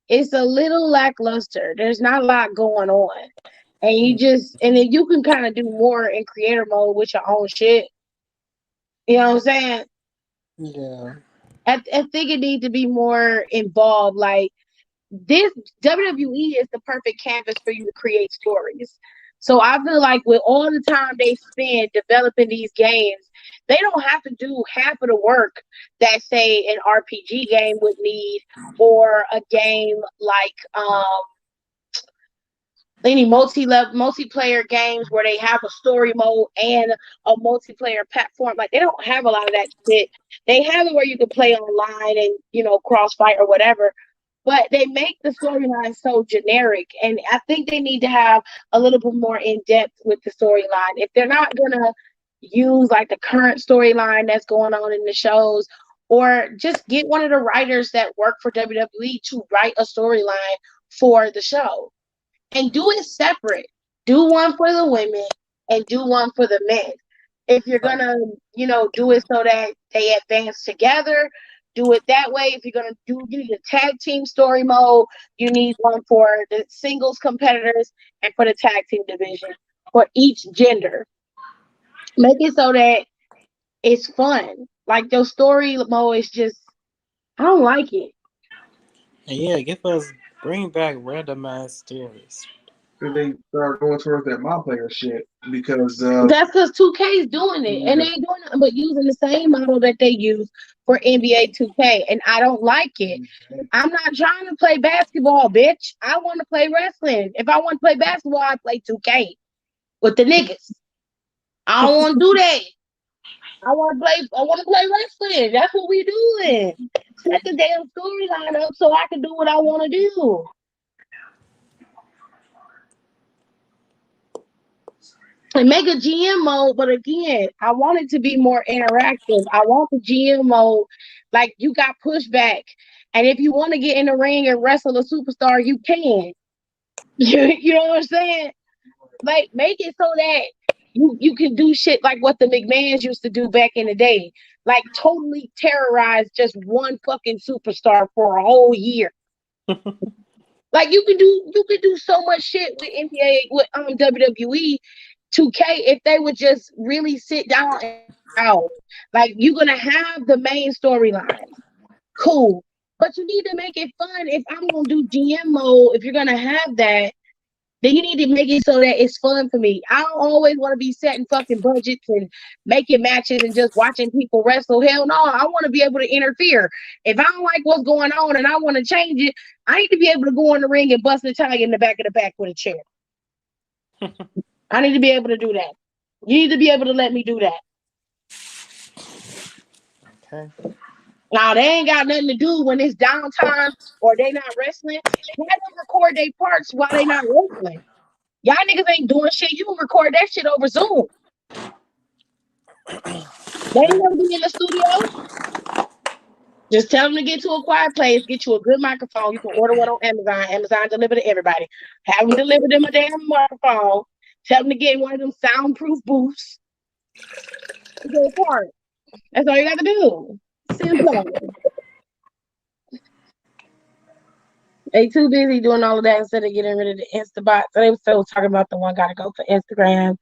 [SPEAKER 1] it's a little lackluster. There's not a lot going on. And then you can kind of do more in creator mode with your own shit. You know what I'm saying?
[SPEAKER 6] Yeah.
[SPEAKER 1] I think it needs to be more involved. Like this WWE is the perfect canvas for you to create stories. So I feel like with all the time they spend developing these games, they don't have to do half of the work that say an RPG game would need, or a game like any multiplayer games where they have a story mode and a multiplayer platform. Like they don't have a lot of that shit. They have it where you can play online and crossfight or whatever, but they make the storyline so generic. And I think they need to have a little bit more in depth with the storyline. If they're not gonna use like the current storyline that's going on in the shows, or just get one of the writers that work for WWE to write a storyline for the show and do it separate. Do one for the women and do one for the men. If you're gonna, do it so that they advance together, do it that way. If you're gonna you need a tag team story mode, you need one for the singles competitors and for the tag team division for each gender. Make it so that it's fun. Like your story mode is just, I don't like it.
[SPEAKER 6] And yeah, bring back randomized stories.
[SPEAKER 5] If they start going towards that multiplayer shit because
[SPEAKER 1] That's because 2K is doing it, and they ain't doing nothing but using the same model that they use for NBA 2K, and I don't like it. I'm not trying to play basketball, bitch. I want to play wrestling. If I want to play basketball, I play 2K with the niggas. I don't want to do that. I want to play. I want to play wrestling. That's what we doing. Set the damn storyline up so I can do what I want to do. And make a GM mode, but again, I want it to be more interactive. I want the GM mode, like you got pushback, and if you want to get in the ring and wrestle a superstar, you can. You know what I'm saying? Like make it so that you can do shit like what the McMahons used to do back in the day, like totally terrorize just one fucking superstar for a whole year. Like you can do so much shit with NBA with WWE 2K if they would just really sit down and out. Like you're gonna have the main storyline, cool, but you need to make it fun. If I'm gonna do GM mode, if you're gonna have that, then you need to make it so that it's fun for me. I don't always want to be setting fucking budgets and making matches and just watching people wrestle. Hell no, I want to be able to interfere. If I don't like what's going on and I want to change it, I need to be able to go in the ring and bust a tie in the back of the back with a chair. I need to be able to do that. You need to be able to let me do that.
[SPEAKER 6] Okay.
[SPEAKER 1] Now they ain't got nothing to do when it's downtime or they not wrestling. Let them record their parts while they not wrestling. Y'all niggas ain't doing shit. You can record that shit over Zoom. They ain't never be in the studio. Just tell them to get to a quiet place, get you a good microphone. You can order one on Amazon. Amazon deliver to everybody. Have them deliver them a damn microphone. Tell them to get one of them soundproof booths. Go for it. That's all you got to do. Simple. They too busy doing all of that instead of getting rid of the Instabot. So they were still talking about the one got to go for Instagram.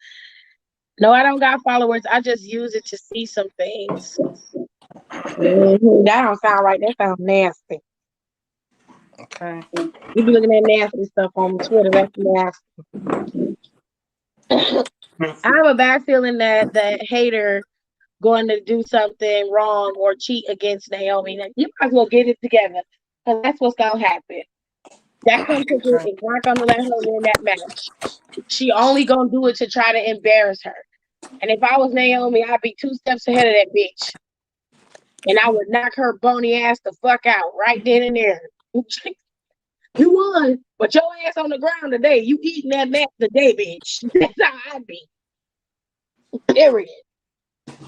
[SPEAKER 1] No, I don't got followers. I just use it to see some things. That don't sound right. That sounds nasty.
[SPEAKER 6] Okay.
[SPEAKER 1] You be looking at nasty stuff on Twitter. That's nasty. I have a bad feeling that the hater going to do something wrong or cheat against Naomi. You might as well get it together because that's what's going to happen. That come ticket is not gonna let her win that match. She only gonna do it to try to embarrass her. And if I was Naomi, I'd be 2 steps ahead of that bitch. And I would knock her bony ass the fuck out right then and there. You won, but your ass on the ground today. You eating that match today, bitch. That's how I'd be. Period.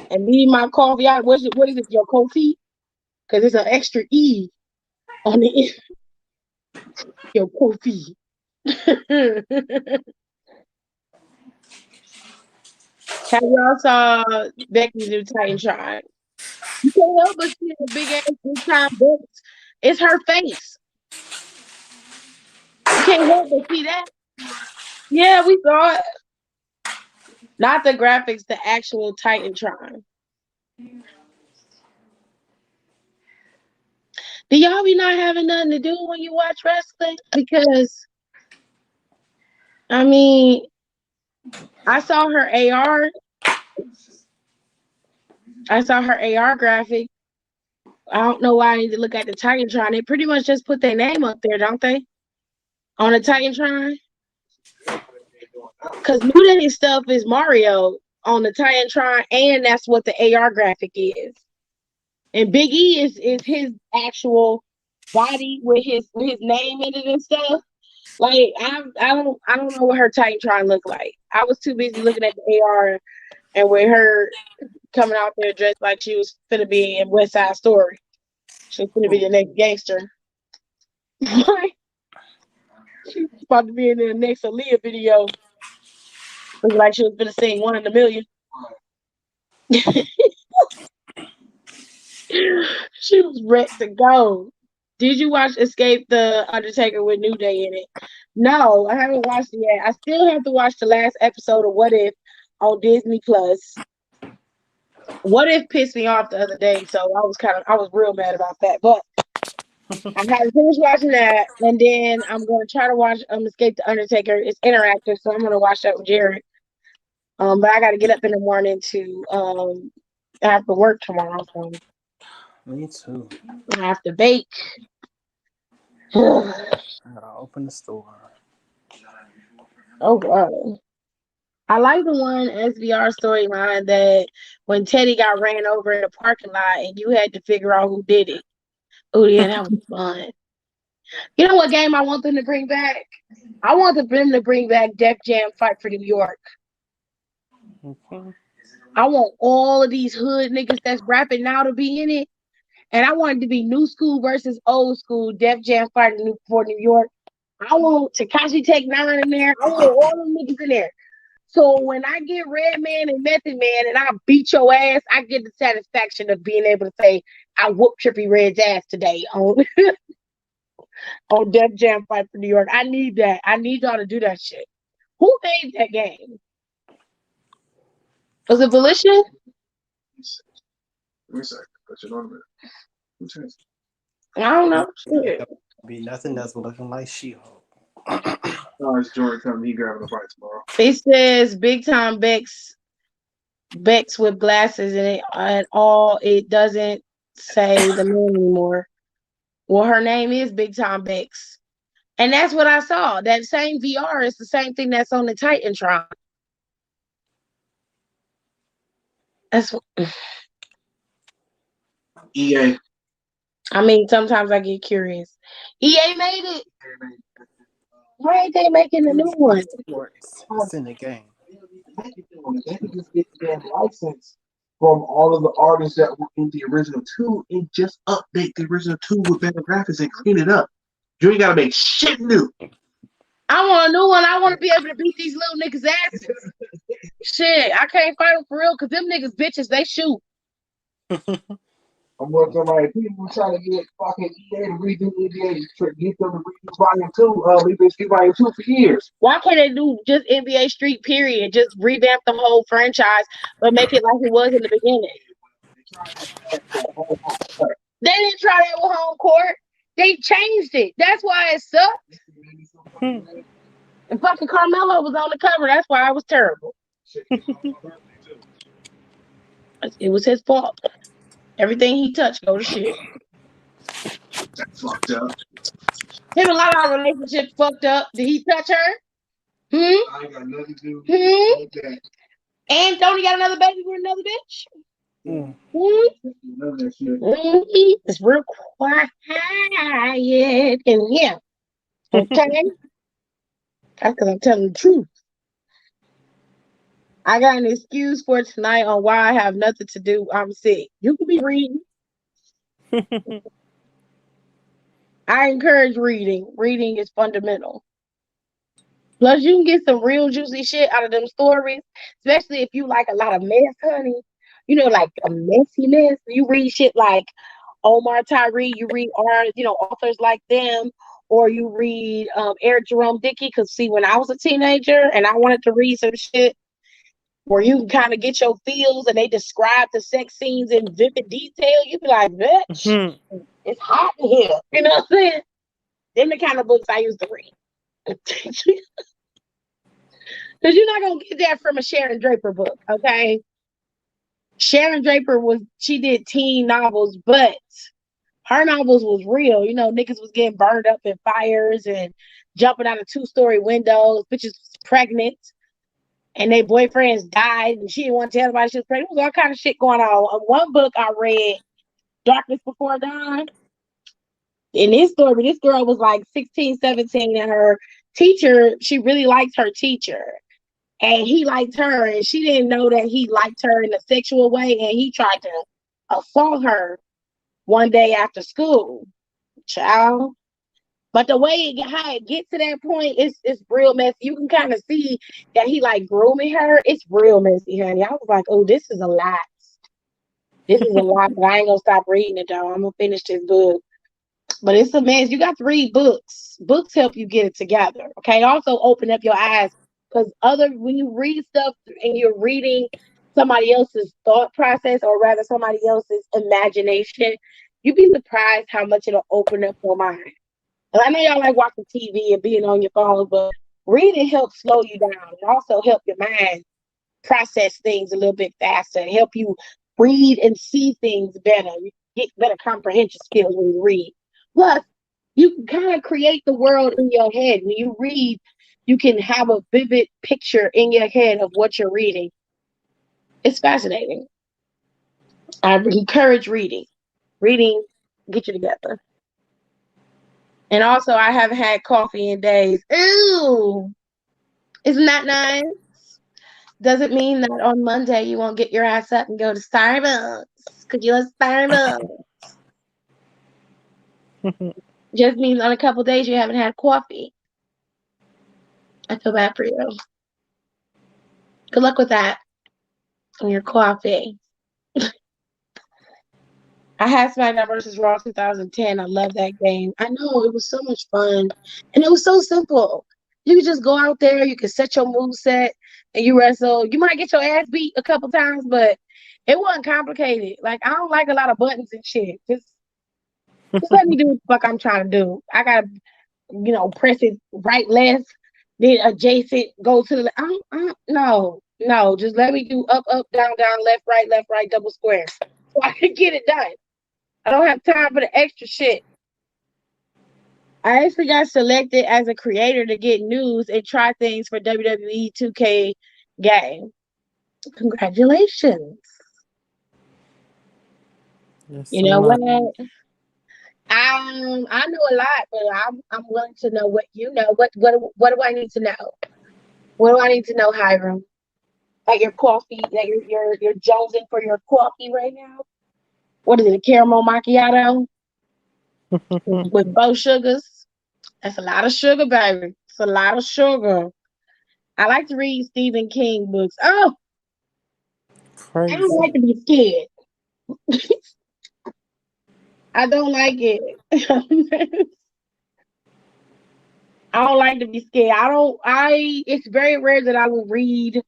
[SPEAKER 1] And leave my coffee out. What is it? Your coffee? Because it's an extra E on the end. Your coffee. Have y'all saw Becky's new Titantron? You can't help but see the big ass big time books. It's her face. You can't help but see that. Yeah, we saw it. Not the graphics, the actual Titantron. Do y'all be not having nothing to do when you watch wrestling? Because I mean, I saw her AR. I saw her AR graphic. I don't know why I need to look at the Titantron. They pretty much just put their name up there, don't they? On the Titantron. Because New Day stuff is Mario on the Titantron, and that's what the AR graphic is. And Big E is his actual body with his name in it and stuff. Like I don't know what her Titantron looked like. I was too busy looking at the AR and with her coming out there dressed like she was finna be in West Side Story. She was finna be the next gangster. She was about to be in the next Aaliyah video. Looking like she was gonna sing 1 in a Million. She was ready to go. Did you watch Escape the Undertaker with New Day in it? No, I haven't watched it yet. I still have to watch the last episode of What If on Disney Plus. What If pissed me off the other day, so I was real mad about that. But I haven't finished watching that, and then I'm gonna try to watch Escape the Undertaker. It's interactive, so I'm gonna watch that with Jared. But I gotta get up in the morning to I have to work tomorrow, so
[SPEAKER 6] Me too.
[SPEAKER 1] I have to bake.
[SPEAKER 6] I gotta open the store.
[SPEAKER 1] Oh wow. I like the one SVR storyline that when Teddy got ran over in the parking lot and you had to figure out who did it. Oh yeah, that was fun. You know what game I want them to bring back? I want them to bring back Def Jam Fight for New York.
[SPEAKER 6] Mm-hmm.
[SPEAKER 1] I want all of these hood niggas that's rapping now to be in it. And I want it to be new school versus old school, Def Jam Fight for New York. I want Tekashi Tech 9 in there. I want all them niggas in there. So when I get Redman and Method Man and I beat your ass, I get the satisfaction of being able to say I whooped Trippie Red's ass today on on Def Jam Fight for New York. I need that. I need y'all to do that shit. Who made that game? Was it Volition?
[SPEAKER 5] Let me see. Put it on a minute.
[SPEAKER 1] I don't know. Shit.
[SPEAKER 6] Be nothing that's looking like She-Hulk.
[SPEAKER 5] Oh, it's Jordan coming. He grabbing the fight tomorrow.
[SPEAKER 1] It says Big Time Bex with glasses in it at all. It doesn't say the name anymore. Well, her name is Big Time Bex. And that's what I saw. That same VR is the same thing that's on the Titantron. That's
[SPEAKER 5] EA.
[SPEAKER 1] I mean, sometimes I get curious. EA made it. Why ain't they making a new one?
[SPEAKER 6] It's in the game.
[SPEAKER 5] They could just get the damn license from all of the artists that were in the original 2 and just update the original 2 with better graphics and clean it up. You ain't gotta make shit new.
[SPEAKER 1] I want a new one. I want to be able to beat these little niggas' asses. Shit, I can't fight them for real because them niggas bitches, they shoot.
[SPEAKER 5] I'm working like people trying to get fucking EA to redo NBA, to get them to redo Volume 2, NBA Street Volume 2 for years.
[SPEAKER 1] Why can't they do just NBA Street, period? Just revamp the whole franchise, but make it like it was in the beginning. They didn't try that with Home Court. They changed it. That's why it sucked. And fucking Carmelo was on the cover. That's why it was terrible. It was his fault. Everything he touched go to shit.
[SPEAKER 5] That's fucked up.
[SPEAKER 1] Him and Lala relationship fucked up. Did he touch her?
[SPEAKER 5] I ain't got nothing to do with that.
[SPEAKER 1] And don't he got another baby with another bitch?
[SPEAKER 6] Mm.
[SPEAKER 5] None of that shit.
[SPEAKER 1] It's real quiet in here. Okay? That's because I'm telling the truth. I got an excuse for tonight on why I have nothing to do. I'm sick. You could be reading. I encourage reading. Reading is fundamental. Plus, you can get some real juicy shit out of them stories, especially if you like a lot of mess, honey. You know, like a messy mess. You read shit like Omar Tyree, you read authors like them, or you read Eric Jerome Dickey. Because see, when I was a teenager and I wanted to read some shit where you can kind of get your feels and they describe the sex scenes in vivid detail, you'd be like, bitch, it's hot in here. You know what I'm saying? Them the kind of books I used to read. Because you're not going to get that from a Sharon Draper book, okay? Sharon Draper she did teen novels, but her novels was real. You know, niggas was getting burned up in fires and jumping out of 2-story windows. Bitches was pregnant and their boyfriends died and she didn't want to tell anybody she was pregnant. It was all kind of shit going on. One book I read, Darkness Before Dawn. In this story, this girl was like 16, 17, and her teacher, she really liked her teacher. And he liked her, and she didn't know that he liked her in a sexual way, and he tried to assault her one day after school. Child. But the way how it gets to that point, it's real messy. You can kind of see that he like grooming her. It's real messy, honey. I was like, oh, this is a lot. This is a lot, but I ain't gonna stop reading it though. I'm gonna finish this book. But it's a mess. You got to read books. Books help you get it together. Okay. Also open up your eyes. Because when you read stuff and you're reading somebody else's thought process, or rather somebody else's imagination, you'd be surprised how much it'll open up your mind. And I know y'all like watching TV and being on your phone, but reading helps slow you down and also help your mind process things a little bit faster and help you read and see things better. You get better comprehension skills when you read. Plus, you can kind of create the world in your head. When you read, you can have a vivid picture in your head of what you're reading. It's fascinating. I encourage reading. Reading, get you together. And also, I haven't had coffee in days. Ooh, isn't that nice? Doesn't mean that on Monday you won't get your ass up and go to Starbucks because you love Starbucks. Just means on a couple days you haven't had coffee. I feel bad for you. Good luck with that on your coffee. I had Smackdown versus Raw 2010. I love that game. I know, it was so much fun. And it was so simple. You could just go out there, you could set your move set, and you wrestle. You might get your ass beat a couple times, but it wasn't complicated. Like, I don't like a lot of buttons and shit. Just let me do what the fuck I'm trying to do. I gotta, press it right, left, then adjacent, go to the no. Just let me do up, down, left, right, double square. So I can get it done. I don't have time for the extra shit. I actually got selected as a creator to get news and try things for WWE 2K game. Congratulations.
[SPEAKER 6] Yes,
[SPEAKER 1] You know what? I know a lot, but I'm willing to know what you know. What do I need to know? What do I need to know, Hiram? Like your coffee, like you're jonesing for your coffee right now. What is it? A caramel macchiato with 4 sugars? That's a lot of sugar, baby. It's a lot of sugar. I like to read Stephen King books. Oh, I don't like to be scared. I don't like it. I don't like to be scared. It's very rare that I will read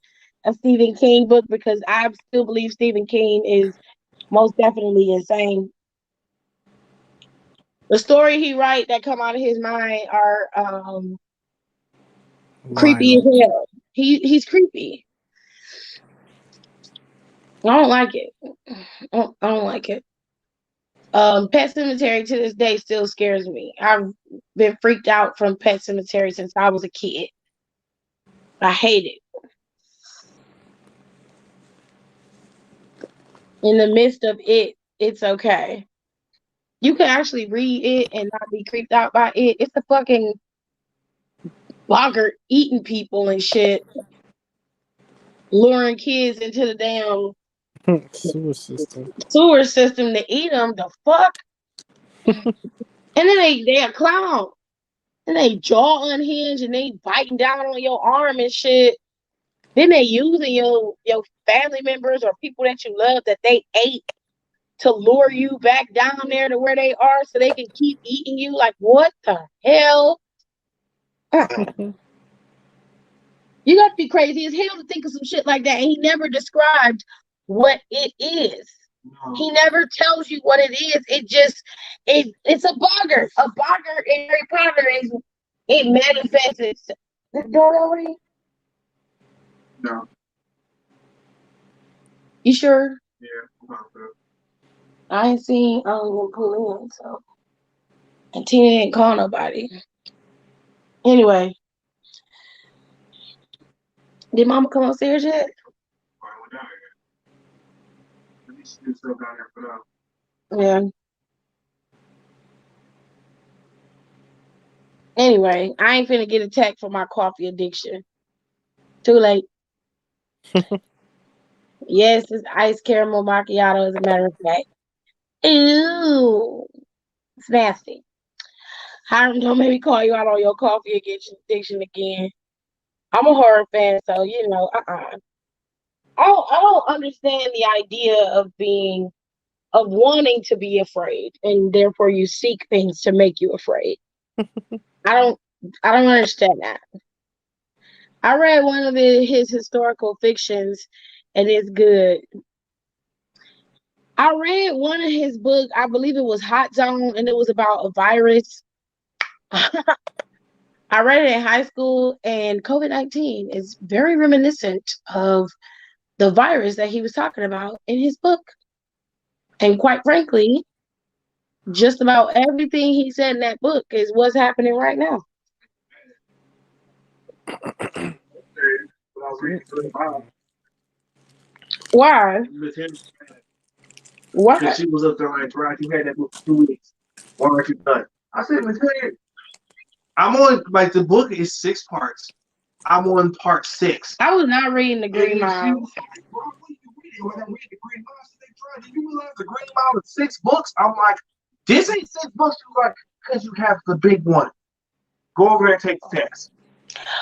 [SPEAKER 1] a Stephen King book because I still believe Stephen King is most definitely insane. The story he write that come out of his mind are creepy as hell. He's creepy. I don't like it. I don't like it. Pet Cemetery to this day still scares me. I've been freaked out from Pet Cemetery since I was a kid. I hate it. In the midst of it, it's okay. You can actually read it and not be creeped out by it. It's a fucking blogger eating people and shit, luring kids into the damn
[SPEAKER 6] Sewer system.
[SPEAKER 1] sewer system to eat them. The fuck? And then they a clown. And they jaw unhinged and they biting down on your arm and shit. Then they using your family members or people that you love that they ate to lure you back down there to where they are so they can keep eating you. Like, what the hell? You got to be crazy as hell to think of some shit like that. And he never described what it is.
[SPEAKER 5] No.
[SPEAKER 1] He never tells you what it is. It's a bugger. A bugger in Harry Potter is it manifests itself. The door already?
[SPEAKER 5] No.
[SPEAKER 1] You sure?
[SPEAKER 5] Yeah. I'm not sure.
[SPEAKER 1] I ain't seen pull in, so and Tina didn't call nobody. Anyway. Did Mama come upstairs yet?
[SPEAKER 5] Probably went down here. Let me see stuff down here for now.
[SPEAKER 1] Yeah. Anyway, I ain't finna get attacked for my coffee addiction. Too late. Yes, it's iced caramel macchiato, as a matter of fact. Ew. It's nasty. Hiram, don't make me call you out on your coffee addiction again. I'm a horror fan, so you know, I don't understand the idea of wanting to be afraid, and therefore you seek things to make you afraid. I don't understand that. I read one of his historical fictions, and it's good. I read one of his books, I believe it was Hot Zone, and it was about a virus. I read it in high school, and COVID-19 is very reminiscent of the virus that he was talking about in his book. And quite frankly, just about everything he said in that book is what's happening right now. Why? Why?
[SPEAKER 5] Because she was up there like, right, you had that book for 2 weeks. Why aren't you done? I said, Matilda, I'm on, like, the book is 6 parts. I'm on part 6.
[SPEAKER 1] I was not reading the Green
[SPEAKER 5] And she
[SPEAKER 1] Mile.
[SPEAKER 5] was like, "Bro, what are you reading?" When I read the Green Mile, she said, "Bro, do you realize the Green Mile is 6 books?" I'm like, "This ain't 6 books." She was like, "Because you have the big one. Go over there and take the test."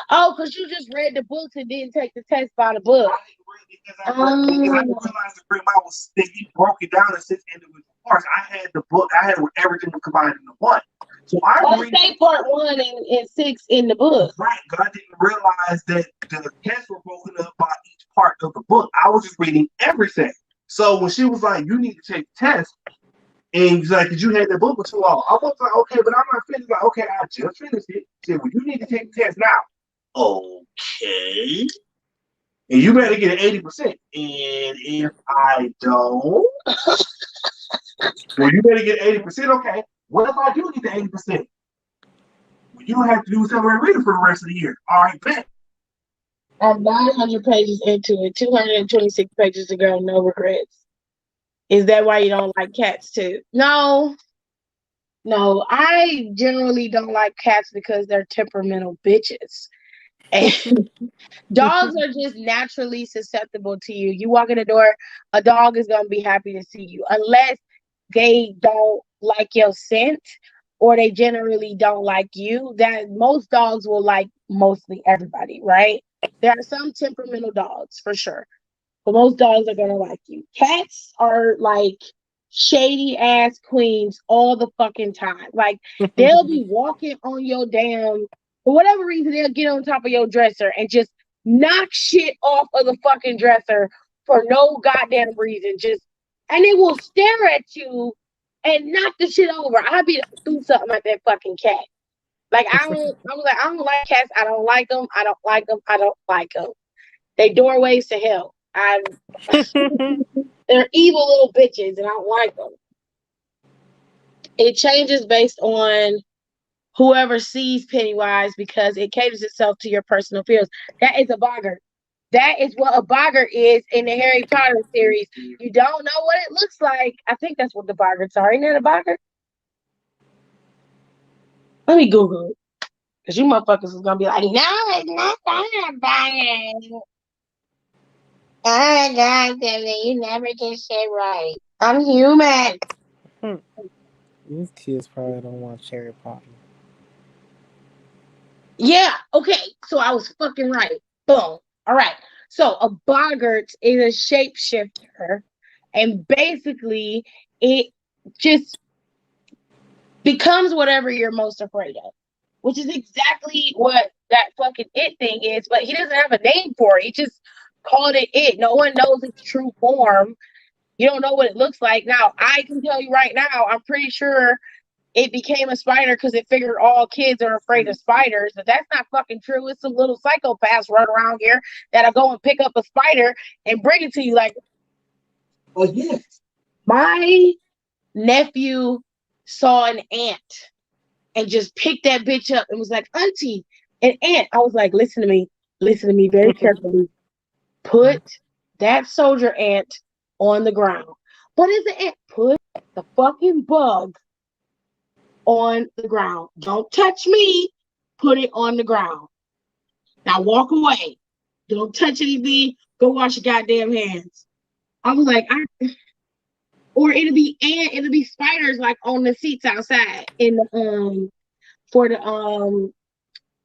[SPEAKER 1] Oh, because you just read the books and didn't take the test by the book.
[SPEAKER 5] I didn't read it because I didn't realize the Green Mile was that he broke it down in 6 individual parts. I had the book, I had everything combined into one. So I read
[SPEAKER 1] say part 1 and 6 in the book.
[SPEAKER 5] Right, but I didn't realize that the tests were broken up by each part of the book. I was just reading everything. So when she was like, "You need to take the test," and she's like, "Did you have that book for too long?" I was like, "Okay, but I'm not finished." Like, "Okay, I just finished it." She said, "Well, you need to take the test now." Okay. And you better get an 80%. And if I don't, well, you better get 80%. Okay. What if I do get the 80%? Well, you don't have to do something and read it for the rest of the year. All right, bet.
[SPEAKER 1] I'm 900 pages into it, 226 pages to go, no regrets. Is that why you don't like cats too? No, I generally don't like cats because they're temperamental bitches. And dogs are just naturally susceptible to you. You walk in the door, a dog is going to be happy to see you unless they don't like your scent or they generally don't like you. That most dogs will like mostly everybody, right? There are some temperamental dogs for sure, but most dogs are going to like you. Cats are like shady ass queens all the fucking time. Like they'll be walking on your damn, for whatever reason, they'll get on top of your dresser and just knock shit off of the fucking dresser for no goddamn reason. And they will stare at you and knock the shit over. I'd be do something like that fucking cat. Like I don't like cats. I don't like them. I don't like them. I don't like them. They doorways to hell. They're evil little bitches, and I don't like them. It changes based on whoever sees Pennywise because it caters itself to your personal feels. That is a boggart. That is what a boggart is in the Harry Potter series. You don't know what it looks like. I think that's what the boggarts are. Ain't that a boggart? Let me Google it. Because you motherfuckers is going to be like, no, it's not a boggart. Oh, God, Debbie, you never get shit right. I'm human.
[SPEAKER 6] These kids probably don't watch Harry Potter.
[SPEAKER 1] Yeah, okay. So I was fucking right. Boom. All right. So a boggart is a shapeshifter, and basically it just becomes whatever you're most afraid of, which is exactly what that fucking it thing is. But he doesn't have a name for it. He just called it it. No one knows its true form. You don't know what it looks like. Now, I can tell you right now, I'm pretty sure it became a spider because it figured all kids are afraid of spiders, but that's not fucking true. It's some little psychopaths run around here that'll go and pick up a spider and bring it to you. Like,
[SPEAKER 5] Oh yes.
[SPEAKER 1] my nephew saw an ant and just picked that bitch up and was like, Auntie, an ant. I was like, listen to me very carefully. Put that soldier ant on the ground. What is the ant? Put the fucking bug on the ground. Don't touch me. Put it on the ground. Now walk away. Don't touch anything. Go wash your goddamn hands. I was like, or it'll be spiders like on the seats outside in the for the on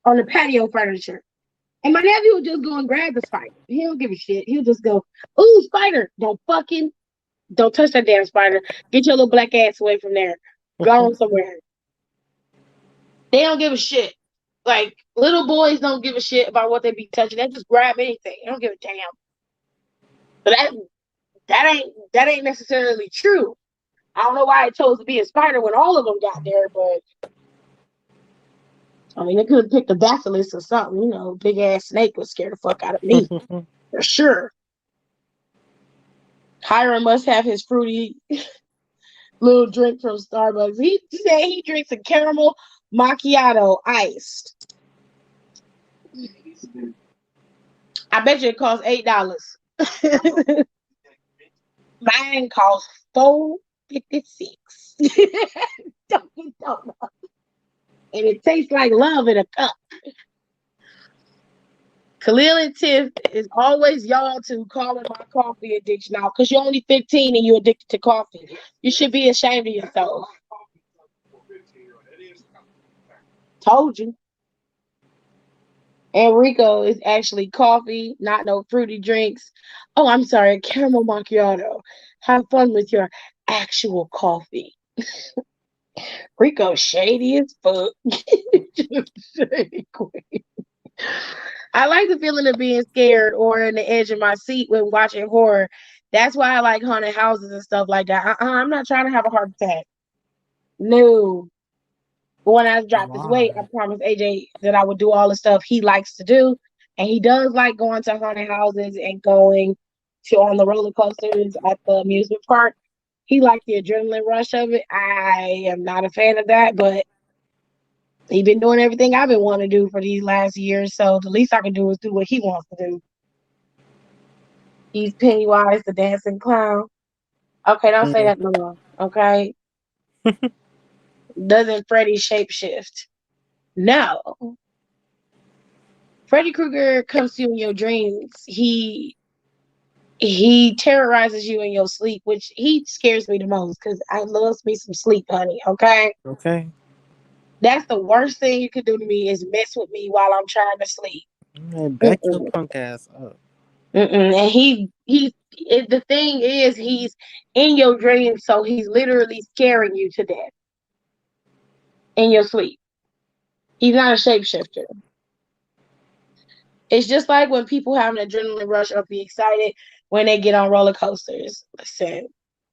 [SPEAKER 1] the patio furniture. And my nephew would just go and grab the spider. He don't give a shit. He'll just go, ooh, spider. Don't touch that damn spider. Get your little black ass away from there. Go on somewhere. They don't give a shit. Like, little boys don't give a shit about what they be touching. They just grab anything. They don't give a damn. But that ain't necessarily true. I don't know why it chose to be a spider when all of them got there, but I mean, they could have picked a basilisk or something. You know, big ass snake would scare the fuck out of me for sure. Hiram must have his fruity little drink from Starbucks. He said he drinks a caramel macchiato iced. I bet you it costs $8. Mine costs $4.56. don't know. And it tastes like love in a cup. Khalil and Tiff is always y'all to calling my coffee addiction out because you're only 15 and you're addicted to coffee. You should be ashamed of yourself. Told you. Enrico is actually coffee, not no fruity drinks. Oh, I'm sorry, caramel macchiato. Have fun with your actual coffee. Rico shady as fuck. Shady queen. I like the feeling of being scared or on the edge of my seat when watching horror. That's why I like haunted houses and stuff like that. I'm not trying to have a heart attack. No. But when I dropped this weight, I
[SPEAKER 6] Why?
[SPEAKER 1] promised AJ that I would do all the stuff he likes to do. And he does like going to haunted houses and going to on the roller coasters at the amusement park. He liked the adrenaline rush of it. I am not a fan of that, but he's been doing everything I've been wanting to do for these last years. So the least I can do is do what he wants to do. He's Pennywise, the dancing clown. Okay, don't say that no more. Okay. Doesn't Freddy shapeshift? No. Freddy Krueger comes to you in your dreams. He terrorizes you in your sleep, which he scares me the most because I love me some sleep, honey. Okay.
[SPEAKER 6] Okay.
[SPEAKER 1] That's the worst thing you could do to me is mess with me while I'm trying to sleep.
[SPEAKER 6] Man, back your
[SPEAKER 1] Mm-mm.
[SPEAKER 6] punk ass up.
[SPEAKER 1] Mm-mm. And the thing is, he's in your dreams, so he's literally scaring you to death in your sleep. He's not a shapeshifter. It's just like when people have an adrenaline rush or be excited when they get on roller coasters. Listen,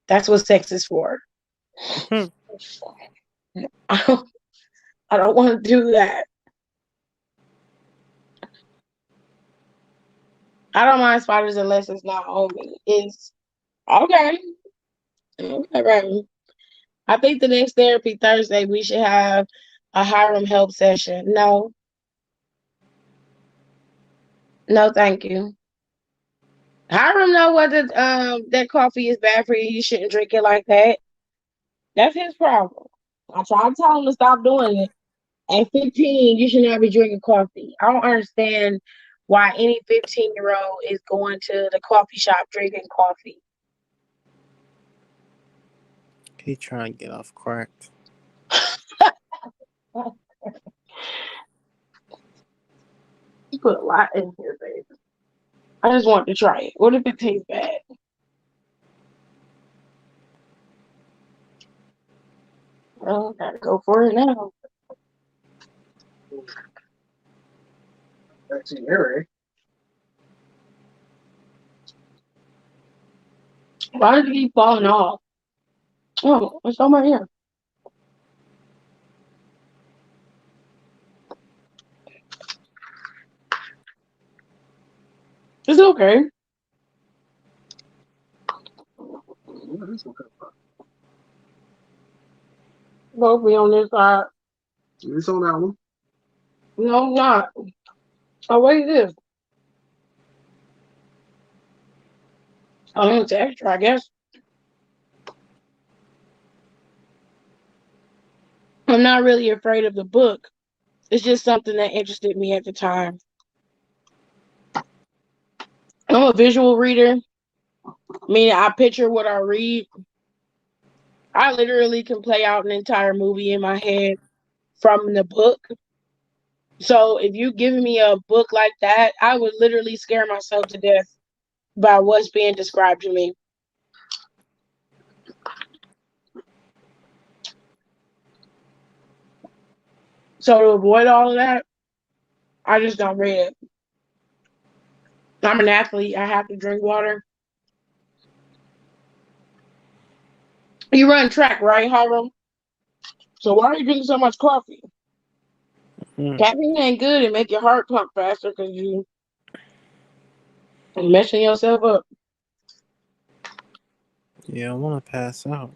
[SPEAKER 1] that's what sex is for. I don't, I don't want to do that. I don't mind spiders unless it's not on me. It's okay. Okay, right. I think the next therapy Thursday we should have a Hiram help session. No, no, thank you. Hiram know whether that coffee is bad for you. You shouldn't drink it like that. That's his problem. I tried to tell him to stop doing it. At 15, you should not be drinking coffee. I don't understand why any 15-year-old is going to the coffee shop drinking coffee.
[SPEAKER 6] He trying to get off crack.
[SPEAKER 1] You put a lot in here, baby. I just want to try it. What if it tastes bad? Well, I gotta go for it now.
[SPEAKER 5] That's in here,
[SPEAKER 1] Why does it keep falling off? Oh, it's on my ear. It's okay. Both be on this side.
[SPEAKER 5] It's on that one.
[SPEAKER 1] No, it's not. Oh, what is this? Oh, it's extra, I guess. I'm not really afraid of the book. It's just something that interested me at the time. I'm a visual reader, meaning I picture what I read. I literally can play out an entire movie in my head from the book. So if you giving me a book like that, I would literally scare myself to death by what's being described to me. So to avoid all of that, I just don't read it. I'm an athlete. I have to drink water. You run track, right, Hiram? So why are you drinking so much coffee? Caffeine ain't good. It make your heart pump faster because you messing yourself up.
[SPEAKER 6] Yeah, I want to pass out.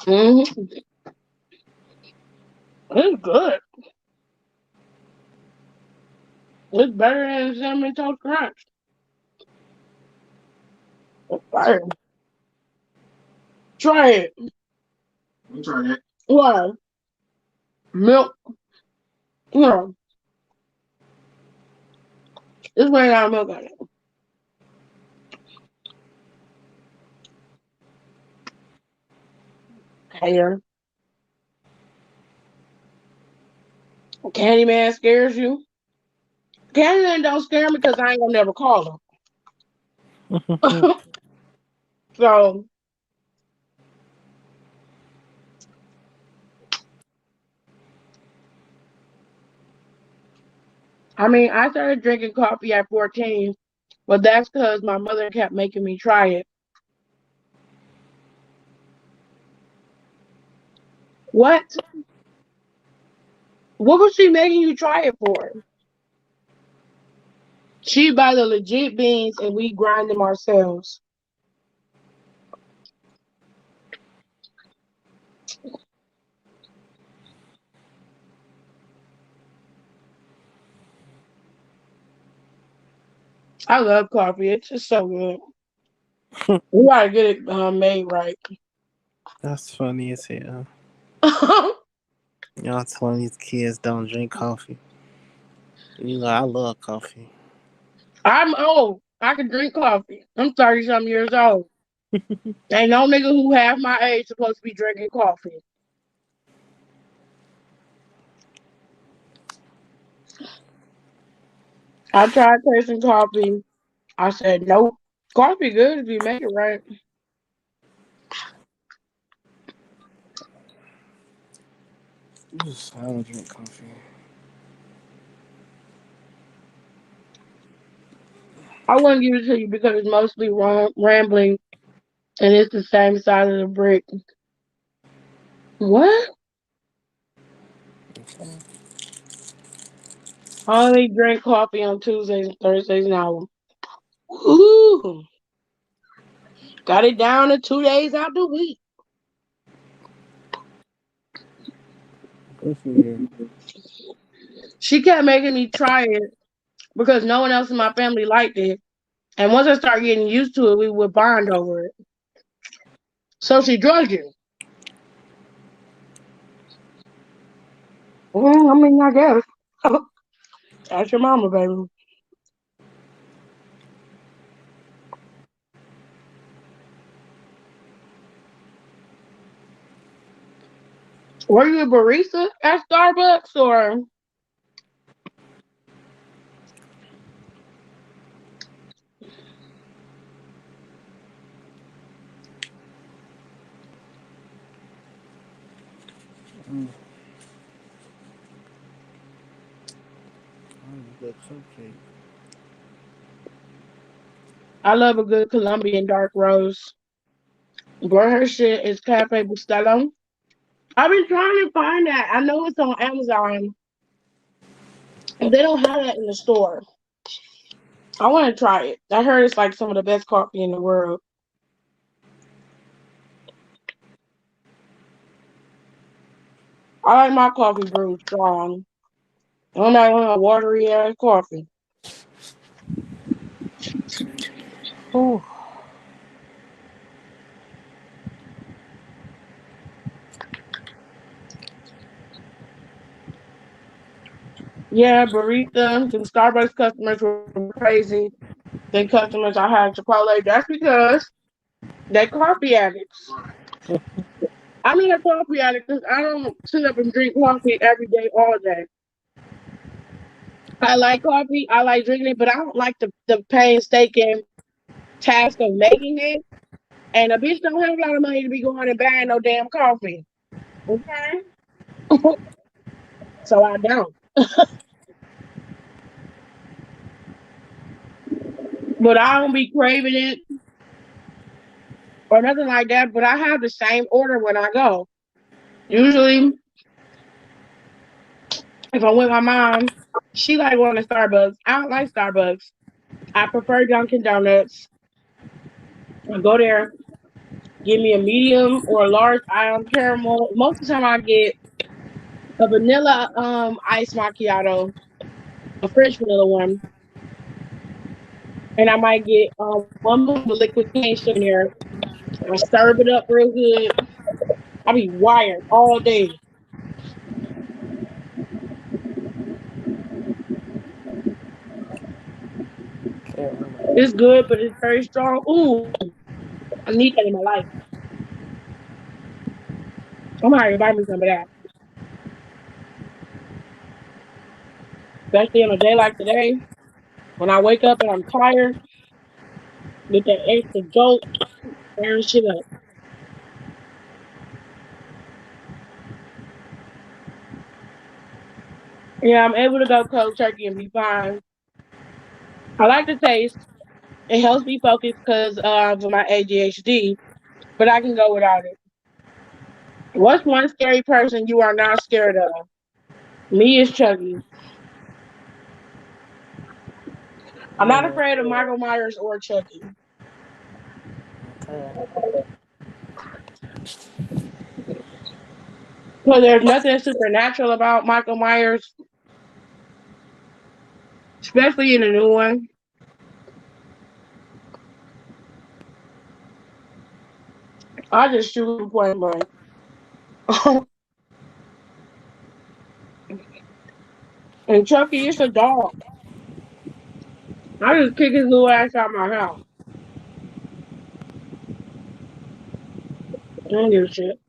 [SPEAKER 1] Mm-hmm. It's good. It's better than Cinnamon Toast Crunch. It's fire. Try it.
[SPEAKER 5] I'm trying that.
[SPEAKER 1] What? Milk. No. It's running out of milk on it. Hater. Candyman scares you? Candyman don't scare me because I ain't gonna never call him. So, I mean, I started drinking coffee at 14, but that's because my mother kept making me try it. What? What was she making you try it for? She buy the legit beans and we grind them ourselves. I love coffee. It's just so good. We gotta get it made right.
[SPEAKER 6] That's funny as hell. Y'all telling these kids don't drink coffee. You know, I love coffee.
[SPEAKER 1] I'm old. I can drink coffee. I'm 30-something years old. Ain't no nigga who half my age supposed to be drinking coffee. I tried tasting coffee. I said, nope. Coffee good if you make it right.
[SPEAKER 6] I don't drink coffee.
[SPEAKER 1] I wouldn't give it to you because it's mostly rambling and it's the same side of the brick. What? I only drink coffee on Tuesdays and Thursdays now. Ooh. Got it down to 2 days out the week.
[SPEAKER 6] Mhm.
[SPEAKER 1] She kept making me try it because no one else in my family liked it. And once I started getting used to it, we would bond over it. So she drugged you. I mean, I guess. That's your mama, baby. Were you a barista at Starbucks or?
[SPEAKER 6] Mm. Oh, good cupcake.
[SPEAKER 1] I love a good Colombian dark roast. Girl, her shit is Cafe Bustelo. I've been trying to find that. I know it's on Amazon. And they don't have that in the store. I want to try it. I heard it's like some of the best coffee in the world. I like my coffee brewed strong. I'm not on a watery ass coffee.
[SPEAKER 6] Oh,
[SPEAKER 1] Yeah, barista. The Starbucks customers were crazy. The customers I had at Chipotle. That's because they coffee addicts. I'm not a coffee addict because I don't sit up and drink coffee every day, all day. I like coffee. I like drinking it, but I don't like the painstaking task of making it. And a bitch don't have a lot of money to be going and buying no damn coffee. Okay? So I don't. But I don't be craving it or nothing like that. But I have the same order when I go. Usually, if I'm with my mom, she like going to Starbucks. I don't like Starbucks. I prefer Dunkin' Donuts. I go there, give me a medium or a large caramel. Most of the time, I get a vanilla iced macchiato, a French vanilla one, and I might get one with liquid cane sugar in there. I serve it up real good. I be wired all day.
[SPEAKER 6] can't remember.
[SPEAKER 1] It's good, but it's very strong. Ooh, I need that in my life. I'm gonna buy me some of that, especially on a day like today when I wake up and I'm tired. Get that extra jolt, and shit up. Yeah, I'm able to go cold turkey and be fine. I like the taste. It helps me focus because of my ADHD, but I can go without it. What's one scary person you are not scared of? Me is Chucky. I'm not
[SPEAKER 6] Mm,
[SPEAKER 1] afraid of Michael Myers or Chucky.
[SPEAKER 6] okay.
[SPEAKER 1] Because there's nothing supernatural about Michael Myers, especially in the new one. I just shoot him point blank. And Chucky is a dog. I just kick his little ass out my house. I don't give a shit.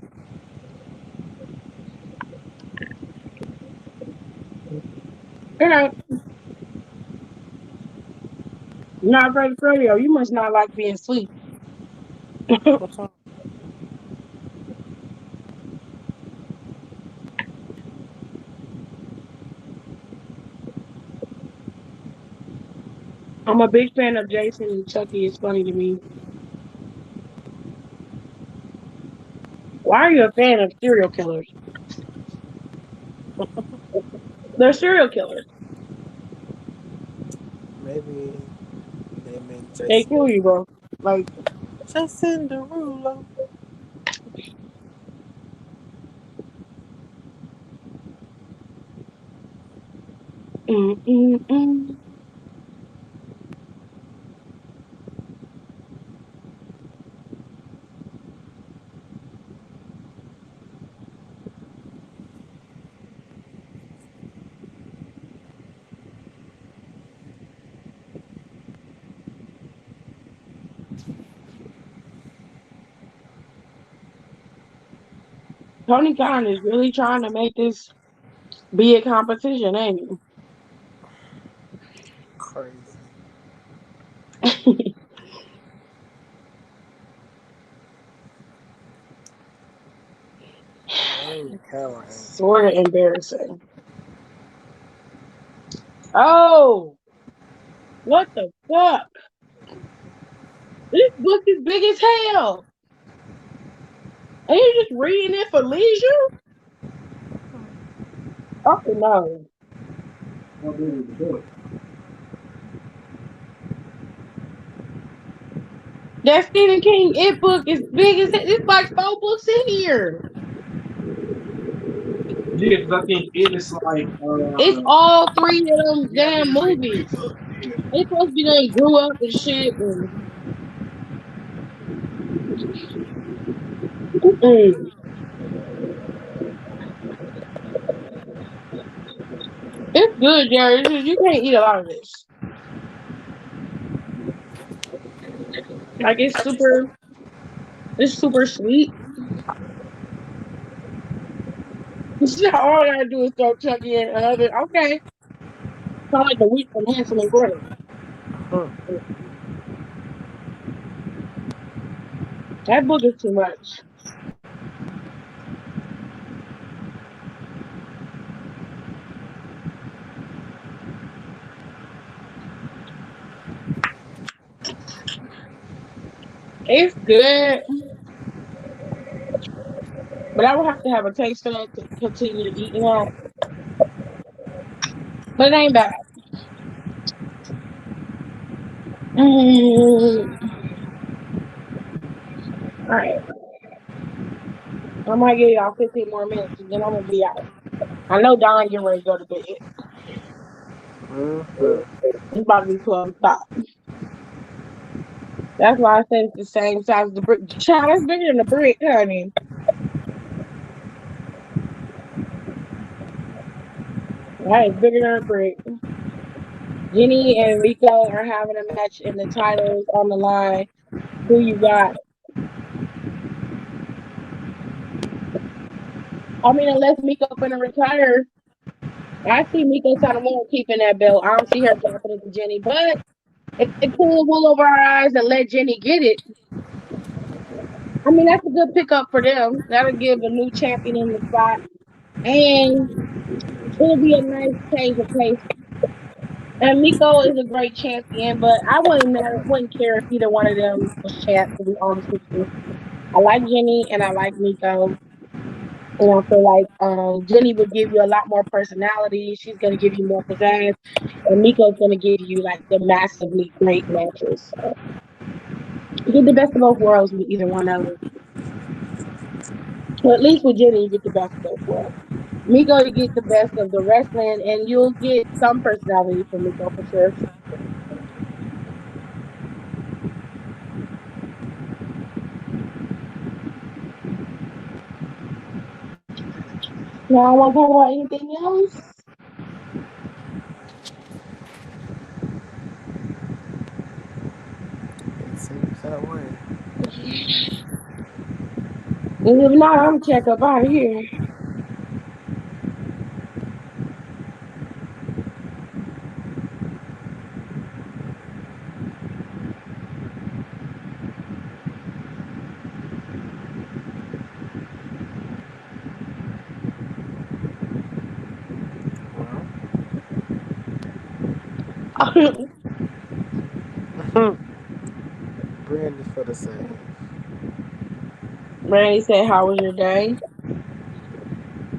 [SPEAKER 1] You know, you're not afraid of Freddy. You must not like being asleep.
[SPEAKER 6] What's up?
[SPEAKER 1] I'm a big fan of Jason and Chucky. It's funny to me. Why are you a fan of serial killers? They're serial killers.
[SPEAKER 6] Maybe they meant
[SPEAKER 1] They
[SPEAKER 6] Jason.
[SPEAKER 1] kill you, bro. Like,
[SPEAKER 6] Jason Derulo.
[SPEAKER 1] Mm, mm, mm. Tony Khan is really trying to make this be a competition, ain't
[SPEAKER 6] Crazy.
[SPEAKER 1] he?
[SPEAKER 6] Dang, the camera angle.
[SPEAKER 1] Sort of embarrassing. Oh, what the fuck? This book is big as hell. And you just reading it for leisure? Oh no.
[SPEAKER 5] How big is the book?
[SPEAKER 1] That Stephen King It book is big as hell. It's like 4 books in here.
[SPEAKER 5] Yeah, because I think it is like
[SPEAKER 1] It's all 3 of them
[SPEAKER 5] yeah, I think
[SPEAKER 1] damn
[SPEAKER 5] it's like three
[SPEAKER 1] movies.
[SPEAKER 5] books. Yeah.
[SPEAKER 1] They supposed to be done grew up and shit. Mm. It's good, Jerry. It's just you can't eat a lot of this. Like it's super sweet. All I gotta do is throw Chucky in another. Okay, sound like the wheat from Hansel and Gretel.
[SPEAKER 6] Huh.
[SPEAKER 1] That book is too much. It's good, but I would have to have a taste for that to continue eating that. But it ain't bad. Mm. All right, I might give y'all 15 more minutes, and then I'm gonna be out. I know Don getting ready to go to bed.
[SPEAKER 6] Mm-hmm.
[SPEAKER 1] It's about to be 12 o'clock. That's why I said it's the same size as the brick. Child, it's bigger than the brick, honey. That is bigger than a brick. Jenny and Rico are having a match in the titles on the line. Who you got? I mean, unless Miko finna retire, I see Miko Satomura keeping that belt. I don't see her dropping it to Jenny, but if they pull the wool over our eyes and let Jenny get it, I mean, that's a good pickup for them. That'll give a new champion in the spot, and it'll be a nice change of pace. And Miko is a great champion, but I wouldn't care if either one of them was champ. To be honest with you, I like Jenny and I like Miko. And I feel like Jenny would give you a lot more personality. She's gonna give you more pizzazz, and Miko's gonna give you like the massively great matches. So you get the best of both worlds with either one of them. Well, at least with Jenny, you get the best of both worlds. Miko, you get the best of the wrestling, and you'll get some personality from Miko for sure. Now, I want to talk about anything else.
[SPEAKER 6] It seems that way.
[SPEAKER 1] And if not, I'm gonna check up out of here.
[SPEAKER 6] Well, Brandy for the save.
[SPEAKER 1] Randy said, "How was your day?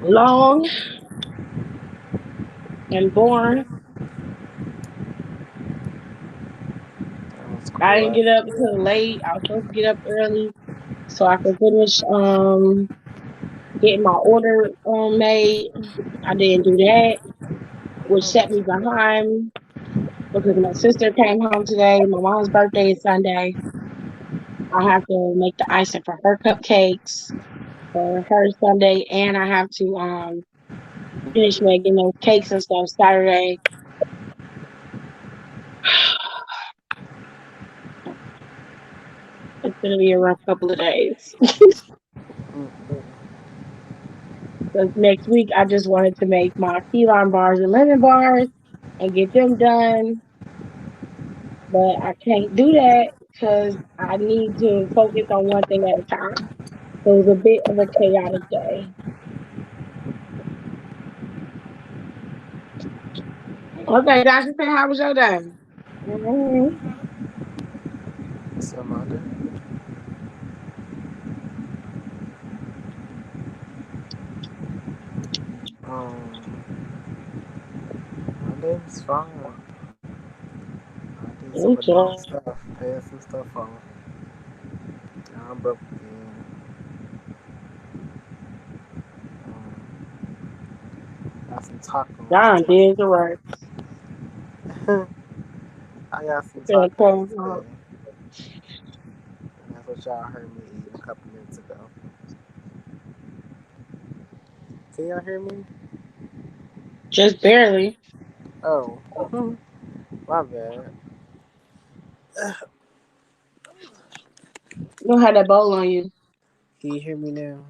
[SPEAKER 1] Long and boring.
[SPEAKER 6] That was
[SPEAKER 1] I didn't
[SPEAKER 6] quiet.
[SPEAKER 1] get up until late. I was supposed to get up early so I could finish getting my order made. I didn't do that. which set me behind because my sister came home today. My mom's birthday is Sunday. I have to make the icing for her cupcakes for her Sunday, and I have to finish making those cakes and stuff Saturday. It's gonna be a rough couple of days. Because next week I just wanted to make my key lime bars and lemon bars and get them done, but I can't do that because I need to focus on one thing at a time. So it was a bit of a chaotic day. Okay, Dr. Say, how was your day? Mm-hmm.
[SPEAKER 6] Some other. My day was fine. I did some
[SPEAKER 1] Okay.
[SPEAKER 6] adult stuff, paying some stuff off. Now I'm broke again. Got some tacos
[SPEAKER 1] John did the work.
[SPEAKER 6] today. I got some
[SPEAKER 1] Okay,
[SPEAKER 6] tacos
[SPEAKER 1] cool.
[SPEAKER 6] today. And that's what y'all heard me eat a couple minutes ago. Can y'all hear me?
[SPEAKER 1] Just barely.
[SPEAKER 6] Oh, my bad.
[SPEAKER 1] You don't have that bowl on you.
[SPEAKER 6] Can you hear me now?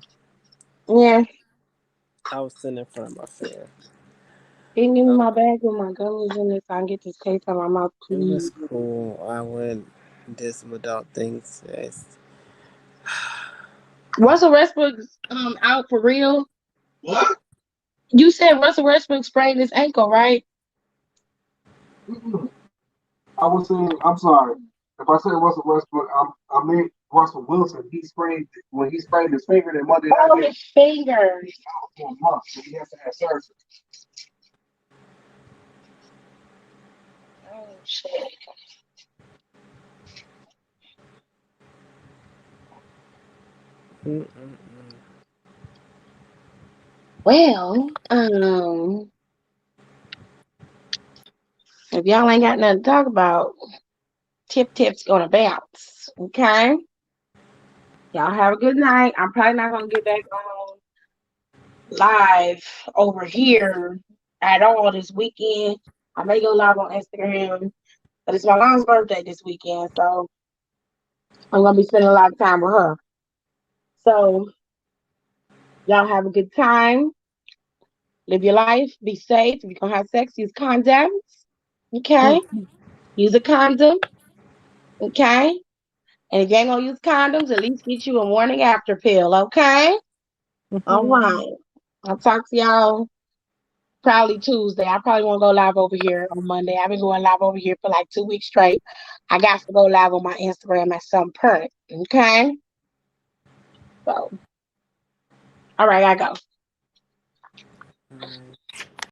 [SPEAKER 1] Yeah.
[SPEAKER 6] I was sitting in front of my fan.
[SPEAKER 1] Can you give me
[SPEAKER 6] Oh,
[SPEAKER 1] my bag with my gummies in it so I can get this taste out of my mouth,
[SPEAKER 6] it
[SPEAKER 1] please?
[SPEAKER 6] was cool. I went and did some adult things. Yes.
[SPEAKER 1] Russell Westbrook's out for real.
[SPEAKER 5] What?
[SPEAKER 1] You said Russell Westbrook sprained his ankle, right?
[SPEAKER 5] Mm-mm. I was saying, I'm sorry. If I said Russell Westbrook, I meant Russell Wilson. He sprained his finger in Monday Night
[SPEAKER 1] Oh,
[SPEAKER 5] Game.
[SPEAKER 1] his fingers.
[SPEAKER 5] He's out for a month, so he has to have surgery.
[SPEAKER 1] Oh shit.
[SPEAKER 6] Mm-mm-mm.
[SPEAKER 1] Well, if y'all ain't got nothing to talk about, Tip's gonna bounce. Okay. Y'all have a good night. I'm probably not gonna get back on live over here at all this weekend. I may go live on Instagram, but it's my mom's birthday this weekend, so I'm gonna be spending a lot of time with her. So y'all have a good time. Live your life. Be safe. If you're gonna have sex, use condoms. Okay. Use a condom. Okay. And if you ain't gonna use condoms, at least get you a morning after pill. Okay. All right. I'll talk to y'all probably Tuesday. I probably won't go live over here on Monday. I've been going live over here for like 2 weeks straight. I got to go live on my Instagram at some point. Okay. So, all right, I go.
[SPEAKER 6] Mm.